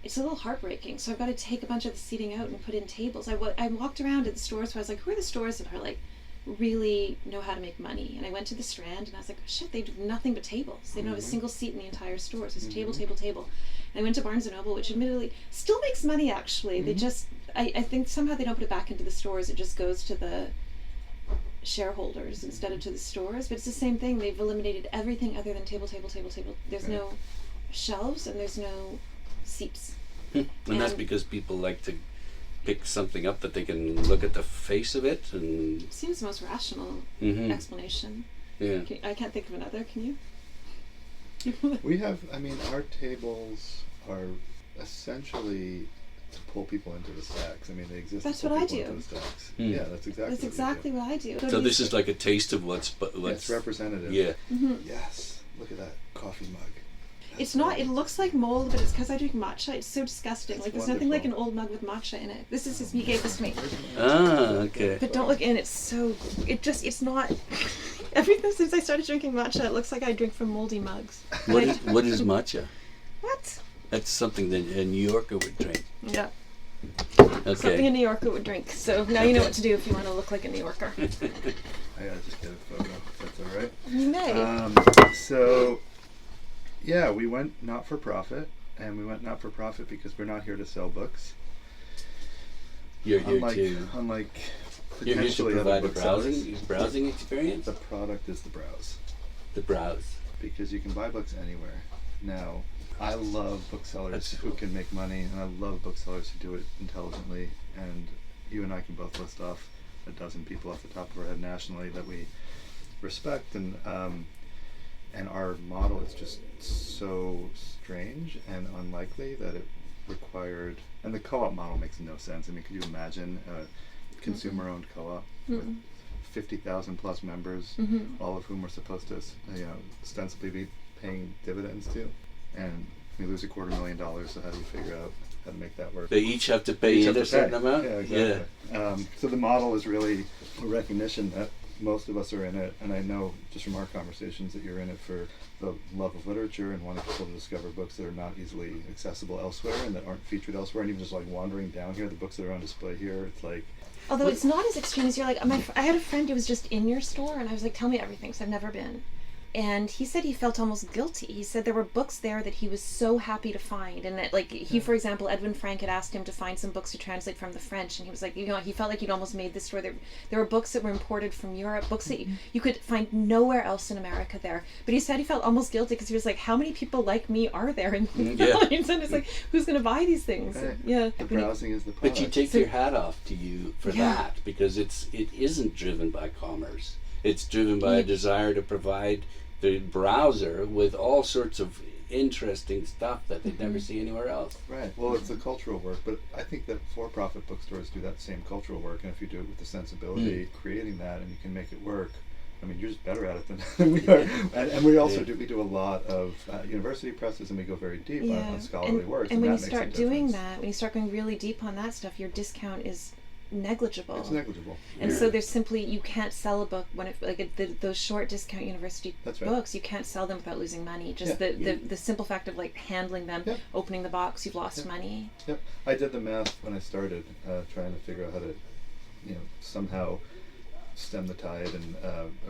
It's a little heartbreaking. So I've got to take a bunch of the seating out and put in tables. I walked around at the stores, so I was like, who are the stores that are like really know how to make money? And I went to the Strand, and I was like, shit, they do nothing but tables. They don't have a single seat in the entire store. So it's table, table, table. And I went to Barnes & Noble, which admittedly still makes money, actually. They just, I think somehow they don't put it back into the stores. It just goes to the shareholders instead of to the stores. But it's the same thing. They've eliminated everything other than table, table, table, table. There's no shelves, and there's no seats. And that's because people like to pick something up that they can look at the face of it and. Seems the most rational explanation. Yeah. I can't think of another. Can you? We have, our tables are essentially to pull people into the stacks. They exist That's to pull what I people do. into the stacks. Yeah, that's exactly That's exactly what I do. So this is like a taste of what's. It's representative. Yeah. Yes. Look at that coffee mug. It's not. It looks like mold, but it's because I drink matcha. It's so disgusting. That's There's nothing like an wonderful. old mug with matcha in it. This is his. He gave this to me. Ah, okay. But don't look in. It's so. It's not. Everything since I started drinking matcha, it looks like I drink from moldy mugs. What is matcha? What? That's something that a New Yorker would drink. Yeah. Something a Okay. New Yorker would drink. So now you know what to do if you want to look like a New Yorker. I gotta just get a photo, if that's all right. You may. So, yeah, we went not for profit, and we went not for profit because we're not here to sell books. You're here Unlike You're here to potentially other provide a booksellers. browsing experience. The product is the browse, The browse. because you can buy books anywhere. Now, I love booksellers That's who cool. can make money, and I love booksellers who do it intelligently. And you and I can both list off a dozen people off the top of our head nationally that we respect, and our model is just so strange and unlikely that it required. And the co-op model makes no sense. Could you imagine a consumer-owned co-op with 50,000 plus members, all of whom are supposed to, ostensibly be paying dividends to? And we lose $250,000. So how do you figure out how to make that work? They each have to They pay each in have a to certain pay. amount. Yeah, exactly. So the model is really a recognition that most of us are in it, and I know just from our conversations that you're in it for the love of literature and wanting people to discover books that are not easily accessible elsewhere and that aren't featured elsewhere. And even just like wandering down here, the books that are on display here, it's like. Although it's not as extreme as you're like. I had a friend who was just in your store, and I was like, tell me everything, because I've never been. And he said he felt almost guilty. He said there were books there that he was so happy to find, and that, like, he, for example, Edwin Frank had asked him to find some books to translate from the French, and he was like, he felt like he'd almost made this store. There were books that were imported from Europe, books that you could find nowhere else in America there. But he said he felt almost guilty because he was like, how many people like me are there in the Philippines? And it's like, who's going to buy these things? Hey, Yeah. The browsing is the product. But you take your hat off to you for that, because it isn't driven by commerce. It's driven by a desire to provide the browser with all sorts of interesting stuff that they'd never see anywhere else. Right. Well, it's the cultural work, but I think that for-profit bookstores do that same cultural work, and if you do it with the sensibility, creating that, and you can make it work, I mean, you're just better at it than we are. And we also do a lot of university presses, and we go very deep on scholarly works. And when you that start makes a doing difference. that, when you start going really deep on that stuff, your discount is negligible. It's negligible. And so there's simply, you can't sell a book when those short discount university books, you can't sell them without losing money. Just the simple fact of like handling them, opening the box, you've lost money. Yep. I did the math when I started, trying to figure out how to, somehow stem the tide and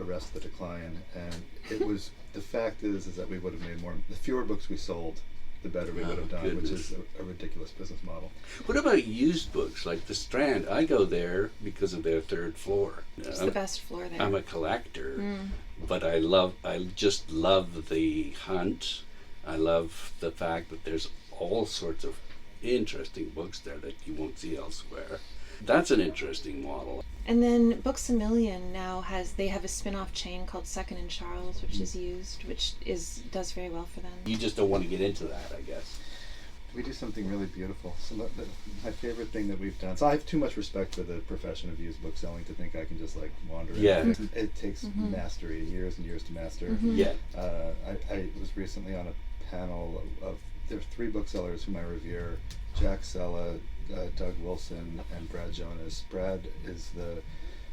arrest the decline. And it was, the fact is that we would have made more, the fewer books we sold, the better we would have done, which is a ridiculous business model. What about used books like the Strand? I go there because of their third floor. It's the best floor there. I'm a collector, but I just love the hunt. I love the fact that there's all sorts of interesting books there that you won't see elsewhere. That's an interesting model. And then Books A Million now they have a spin-off chain called Second and Charles, which is used, which does very well for them. You just don't want to get into that, I guess. We do something really beautiful. So my favorite thing that we've done. So I have too much respect for the profession of used bookselling to think I can just like wander. Yeah. It takes mastery, years and years to master. Yeah. I was recently on a panel of there are 3 booksellers whom I revere: Jack Sella, Doug Wilson, and Brad Jonas. Brad is the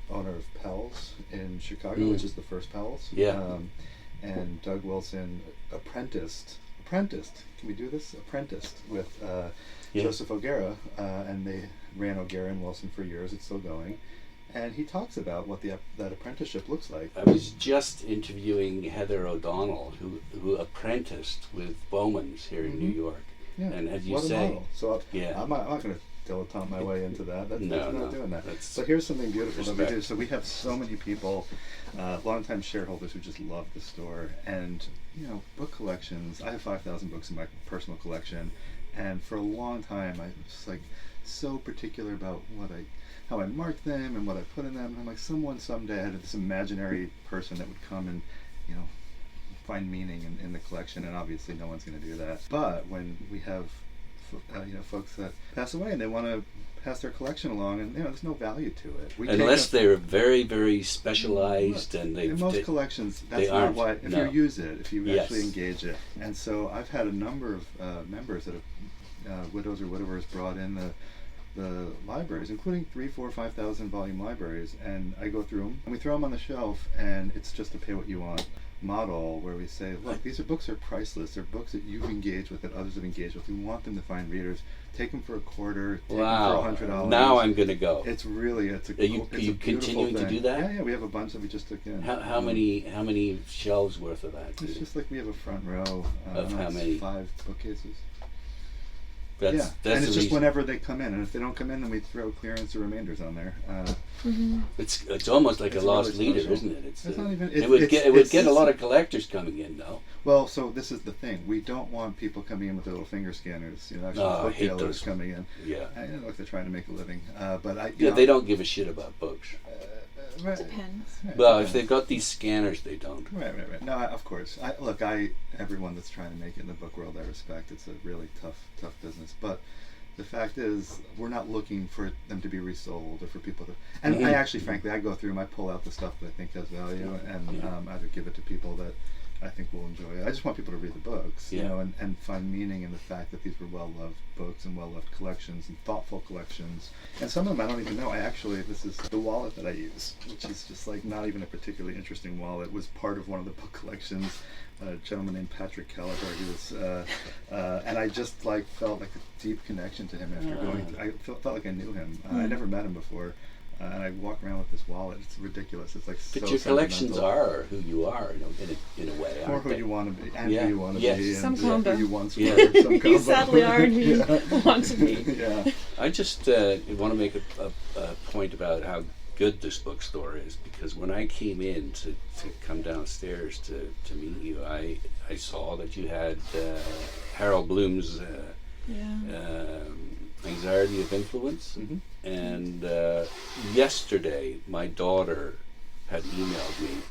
owner of Pell's in Chicago, which is the first Pell's. Yeah. And Doug Wilson apprenticed. Can we do this? Apprenticed with Joseph O'Gara, and they ran O'Gara and Wilson for years. It's still going. And he talks about what that apprenticeship looks like. I was just interviewing Heather O'Donnell, who apprenticed with Bowman's here in New York. Yeah. And as you what say, a model. So I'm not going to dilettante my way into that. That's not doing that. But here's something beautiful that we do. So we have so many people, longtime shareholders who just love the store. And, book collections. I have 5,000 books in my personal collection. And for a long time, I was like so particular about how I mark them and what I put in them. And I'm like, someday I had this imaginary person that would come and, find meaning in the collection, and obviously no one's going to do that. But when we have, folks that pass away and they want to pass their collection along, and there's no value to it. Unless they're very, very specialized, and in most collections, that's not why. If you use it, if you actually engage it, and so I've had a number of members that have widows or widowers brought in the libraries, including 3,000, 4,000, 5,000 volume libraries, and I go through them and we throw them on the shelf, and it's just a pay what you want model where we say, look, these books are priceless. They're books that you've engaged with, that others have engaged with. We want them to find readers. Take them for $25, take them for $100. Now I'm going to go. It's really, Are you continuing to do that? Yeah, we have a bunch that we just took in. How many shelves worth of that? It's just like we have a front row of how many? 5 bookcases. That's and it's just whenever they come in, and if they don't come in, then we throw clearance or remainders on there. It's almost like a lost really leader, special. isn't it? It's not even. It would get a lot of collectors coming in, though. Well, so this is the thing. We don't want people coming in with their little finger scanners. Actually, book dealers coming in. Yeah. I know if they're trying to make a living, but they don't give a shit about books. Right. Depends. Right, well, if they've got these scanners, they don't. Right. No, of course. Everyone that's trying to make it in the book world, I respect. It's a really tough business. But the fact is, we're not looking for them to be resold or for people to. And I actually, frankly, I go through them. I pull out the stuff that I think has value, and either give it to people that I think will enjoy it. I just want people to read the books, and find meaning in the fact that these were well-loved books and well-loved collections and thoughtful collections. And some of them I don't even know. This is the wallet that I use, which is just like not even a particularly interesting wallet. It was part of one of the book collections. A gentleman named Patrick Callagher. He was, and I just felt like a deep connection to him after going. I felt like I knew him. I never met him before. And I walk around with this wallet. It's ridiculous. It's like so but your collections are who you are, in a way. Or who you want to be, and who you want to be, some and combo. who you once were. Some combo. You sadly are, and who you want to be. Yeah. I just want to make a point about how good this bookstore is, because when I came in to come downstairs to meet you, I saw that you had Harold Bloom's Anxiety of Influence. And yesterday my daughter had emailed me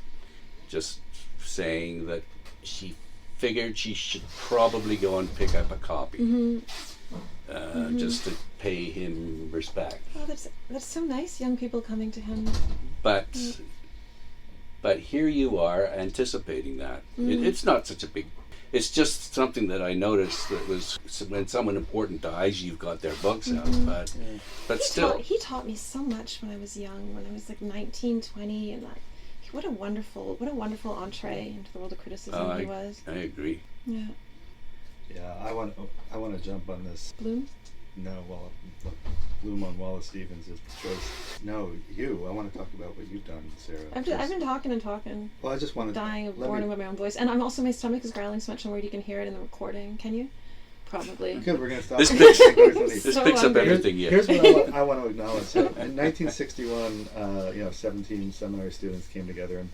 just saying that she figured she should probably go and pick up a copy, just to pay him respect. Oh, that's so nice. Young people coming to him. But here you are anticipating that. It's not such a big. It's just something that I noticed that was when someone important dies, you've got their books out. But still, he taught me so much when I was young. When I was like 19, 20, and like, what a wonderful entree into the world of criticism he was. I agree. Yeah. Yeah, I want to jump on this. Bloom? No, well, Bloom on Wallace Stevens' choice. No, you. I want to talk about what you've done, Sarah. I've been talking and talking. Well, I just want to... Dying of boredom with my own voice. And I'm also, my stomach is growling so much I'm worried you can hear it in the recording. Can you? Probably. Good, we're going to stop. This So picks up hungry. everything. Here's what I want to acknowledge. So in 1961, 17 seminary students came together and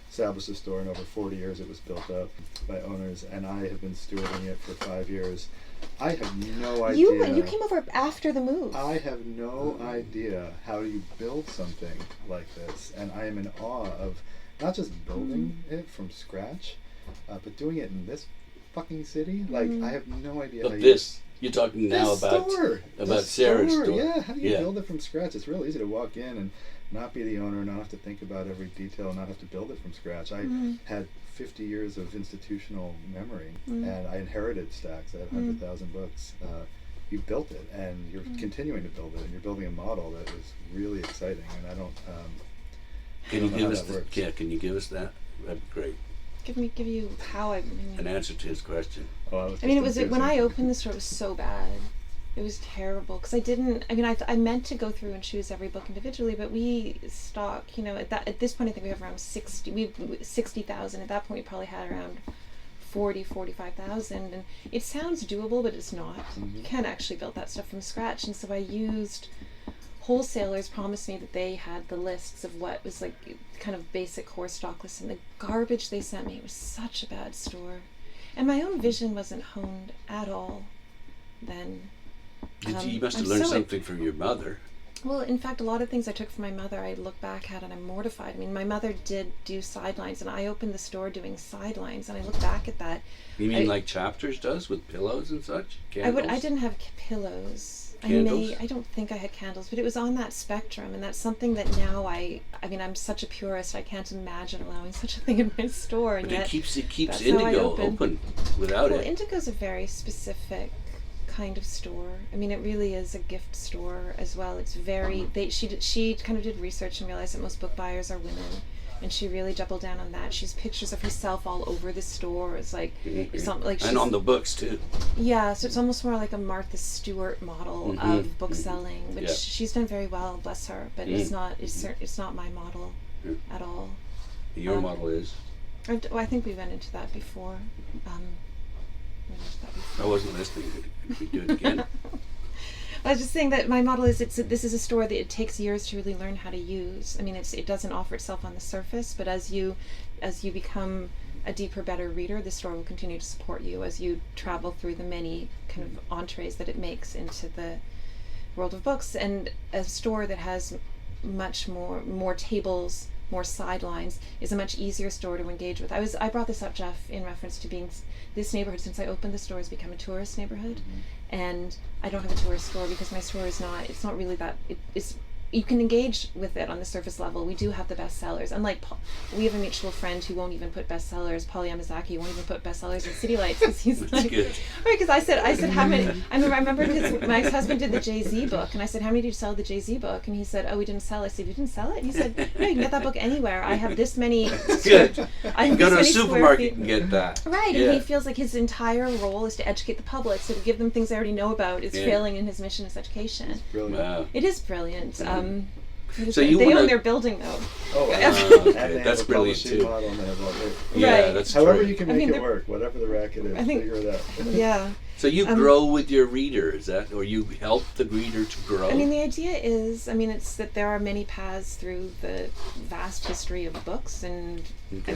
established a store. In over 40 years, it was built up by owners, and I have been stewarding it for 5 years. I have no idea. You came over after the move. I have no idea how you build something like this, and I am in awe of not just building it from scratch, but doing it in this fucking city. Like, I have no idea. But you're talking now about Sarah's store. Yeah, how do you build it from scratch? It's real easy to walk in and not be the owner, not have to think about every detail, not have to build it from scratch. I had 50 years of institutional memory, and I inherited stacks. I had 100,000 books. You built it, and you're continuing to build it, and you're building a model that is really exciting. And I don't. Can you give us that? That'd be great. Give you how I. An answer to his question. It was when I opened the store. It was so bad. It was terrible because I didn't. I meant to go through and choose every book individually, but we stock. At this point, I think we have around 60,000. At that point, we probably had around 45,000, and it sounds doable, but it's not. You can't actually build that stuff from scratch, and so I used. Wholesalers promised me that they had the lists of what was like kind of basic core stock lists, and the garbage they sent me, it was such a bad store, and my own vision wasn't honed at all then. You must have learned something from your mother. Well, in fact, a lot of things I took from my mother I look back at and I'm mortified. My mother did do sidelines, and I opened the store doing sidelines, and I look back at that. You mean like Chapters does with pillows and such? Candles? I didn't have pillows. Candles? I don't think I had candles, but it was on that spectrum, and that's something that now I'm such a purist, I can't imagine allowing such a thing in my store, and but yet it keeps Indigo open without it. Indigo's a very specific kind of store. It really is a gift store as well. It's very she kind of did research and realized that most book buyers are women, and she really doubled down on that. She's pictures of herself all over the store. It's like it's not like and on the books too. Yeah, so it's almost more like a Martha Stewart model of bookselling, which she's done very well, bless her. But it's not my model at all. Your model is. I think we went into that before. I wasn't listening. Could we do it again? I was just saying that my model is this is a store that it takes years to really learn how to use. It doesn't offer itself on the surface, but as you become a deeper, better reader, the store will continue to support you as you travel through the many kind of entrees that it makes into the world of books. And a store that has much more tables, more sidelines, is a much easier store to engage with. I brought this up, Jeff, in reference to being this neighborhood, since I opened the store, has become a tourist neighborhood, and I don't have a tourist store because my store is not. It's not really that. It's you can engage with it on the surface level. We do have the bestsellers. Unlike we have a mutual friend who won't even put bestsellers. Paul Yamazaki won't even put bestsellers in City Lights because he's like, right? Because I said how many? I remember because my ex-husband did the Jay-Z book, and I said, how many did you sell the Jay-Z book? And he said, oh, we didn't sell it. I said, you didn't sell it? And he said, no, you can get that book anywhere. I have this many. Good. I can go to a supermarket and get that. Right, and he feels like his entire role is to educate the public, so to give them things they already know about is failing in his mission as education. It's brilliant. Wow. It is brilliant. So they own their building though. Oh, okay. That's brilliant too. Model and they have all Right. That's however true. you can make it work, whatever the racket is, figure it out. Yeah. So you grow with your reader, is that, or you help the reader to grow? The idea is, it's that there are many paths through the vast history of books, and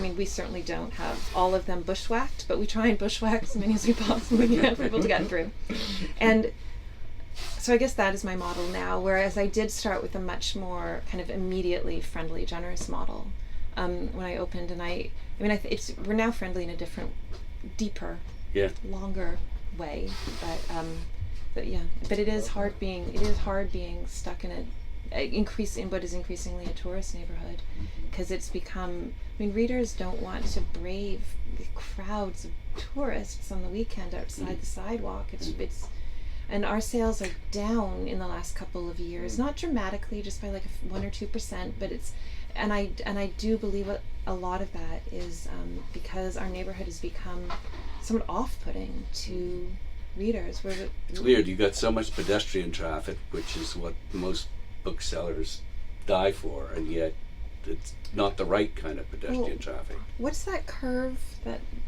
we certainly don't have all of them bushwhacked, but we try and bushwhack as many as we possibly can for people to get through. And so I guess that is my model now, whereas I did start with a much more kind of immediately friendly, generous model when I opened, and we're now friendly in a different deeper, Yeah. longer way. But it is hard being stuck in what is increasingly a tourist neighborhood, because it's become. I mean, readers don't want to brave the crowds of tourists on the weekend outside the sidewalk. And our sales are down in the last couple of years, not dramatically, just by like 1 or 2%, but and I do believe a lot of that is because our neighborhood has become somewhat off-putting to readers. It's weird. You got so much pedestrian traffic, which is what most booksellers die for, and yet it's not the right kind of pedestrian traffic. What's that curve?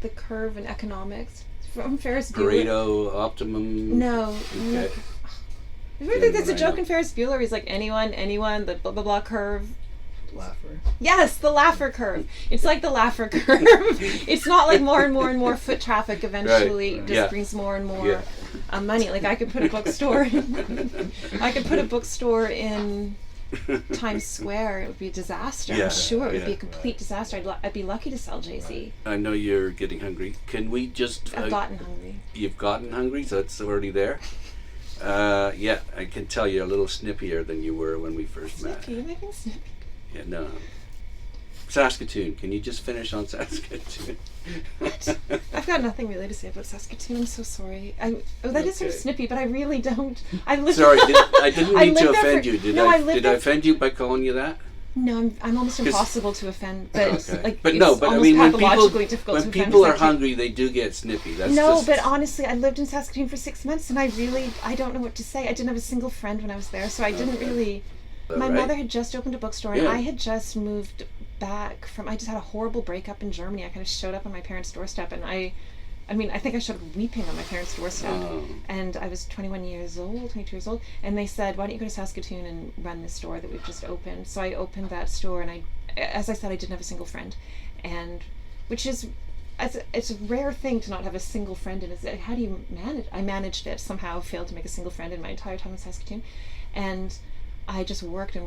The curve in economics from Ferris Bueller? Pareto, optimum. No. Okay. I think there's a joke in Ferris Bueller where he's like, anyone, the blah blah blah curve. Laffer. Yes, the Laffer curve. It's like the Laffer curve. It's not like more and more and more foot traffic eventually just brings more and more money. Like I could put a bookstore in Times Square. It would be a disaster. I'm sure it would be a complete disaster. I'd be lucky to sell JC. I know you're getting hungry. Can we just... I've gotten hungry. You've gotten hungry, so it's already there? I can tell you're a little snippier than you were when we first met. Snippy? You're making snippy. Yeah, no. Saskatoon. Can you just finish on Saskatoon? What? I've got nothing really to say about Saskatoon. I'm so sorry. That is sort of snippy, but I really don't. Sorry, I didn't mean to offend you. Did I offend you by calling you that? No, I'm almost impossible to offend. But I mean, when people are Saskatoon. hungry, they do get snippy. But honestly, I lived in Saskatoon for 6 months, and I don't know what to say. I didn't have a single friend when I was there, so I didn't really. My mother had just opened a bookstore, and I had just moved back from. I just had a horrible breakup in Germany. I kind of showed up on my parents' doorstep, and I think I showed up weeping on my parents' doorstep. And I was 22 years old, and they said, "Why don't you go to Saskatoon and run this store that we've just opened?" So I opened that store, and as I said, I didn't have a single friend, and which is. It's a rare thing to not have a single friend in it. How do you manage? I managed it somehow. Failed to make a single friend in my entire time in Saskatoon, and I just worked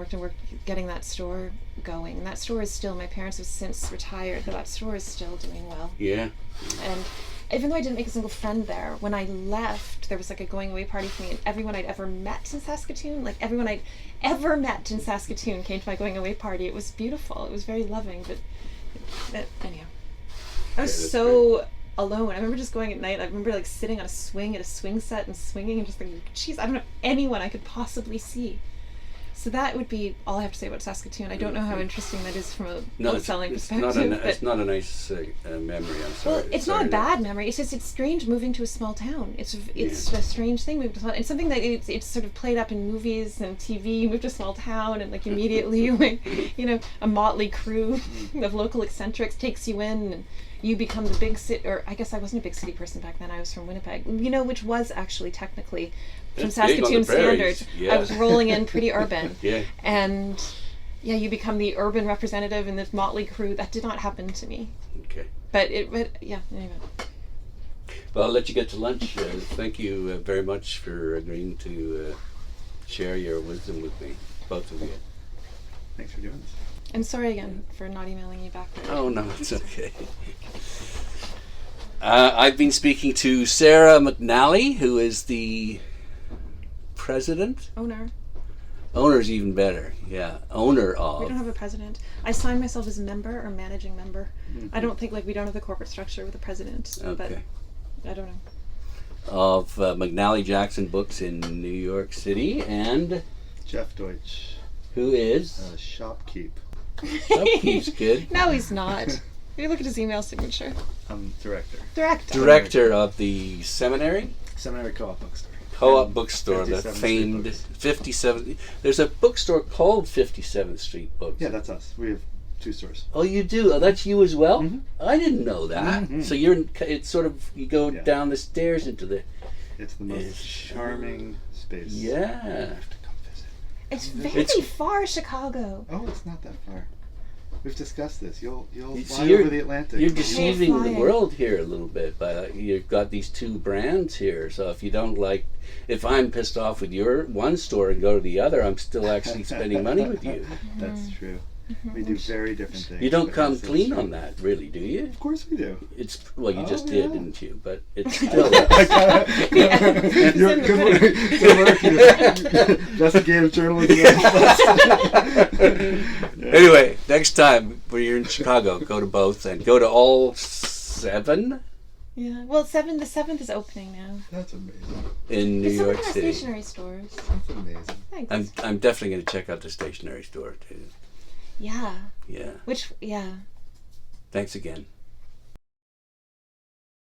getting that store going. And that store is still. My parents have since retired, but that store is still doing well. Yeah. And even though I didn't make a single friend there, when I left, there was like a going away party for me, and everyone I'd ever met in Saskatoon, came to my going away party. It was beautiful. It was very loving. But anyhow. I was so alone. I remember just going at night. I remember like sitting on a swing at a swing set and swinging and just thinking, geez, I don't know anyone I could possibly see. So that would be all I have to say about Saskatoon. I don't know how interesting that is from a bookselling perspective. It's not a nice memory. I'm sorry. Well, it's not a bad memory. It's just it's strange moving to a small town. It's a strange thing moving to a small town. It's something that it's sort of played up in movies and TV. You move to a small town and like immediately a motley crew of local eccentrics takes you in and you become the big city. Or I guess I wasn't a big city person back then. I was from Winnipeg. Which was actually technically. From Saskatoon standards, I was rolling in pretty urban, and you become the urban representative in this motley crew. That did not happen to me. Okay. Anyway. Well, I'll let you get to lunch. Thank you very much for agreeing to share your wisdom with me, both of you. Thanks for doing this. I'm sorry again for not emailing you back. Oh no, it's okay. I've been speaking to Sarah McNally, who is the president? Owner's even better. Yeah. Owner of. We don't have a president. I sign myself as member or managing member. Mm-hmm. I don't think we don't have the corporate structure with a president. Okay. But I don't know. Of McNally Jackson Books in New York City, and Jeff Deutsch. Who is? Shopkeep. Shopkeep's good. No, he's not. You look at his email signature. Director. Director of the Seminary? Seminary Co-op Bookstore. Co-op Bookstore, the famed 57th. There's a bookstore called 57th Street Books. Yeah, that's us. We have 2 stores. Oh, you do? Oh, that's you as well? Mm-hmm. I didn't know that. Mm-hmm. So it's sort of, you go down the stairs into the... It's the most charming space. Yeah. You have to come visit. It's very far, Chicago. Oh, it's not that far. We've discussed this. You'll fly over the Atlantic. You're deceiving the world here a little bit. You've got these 2 brands here. So if I'm pissed off with your one store and go to the other, I'm still actually spending money with you. That's true. We do very different things. You don't but come it's clean true. on that, really, do you? Of course we do. It's well, you Oh, just yeah. did, didn't you? But it's still. You're good work. Good work. Investigative journalism. Anyway, next time when you're in Chicago, go to both and go to all 7 Yeah. Well, the 7th is opening now. That's amazing. in New It's York some of our City. stationery stores. That's amazing. Thanks. I'm definitely going to check out the stationery store too. Yeah. Yeah. Which, yeah. Thanks again.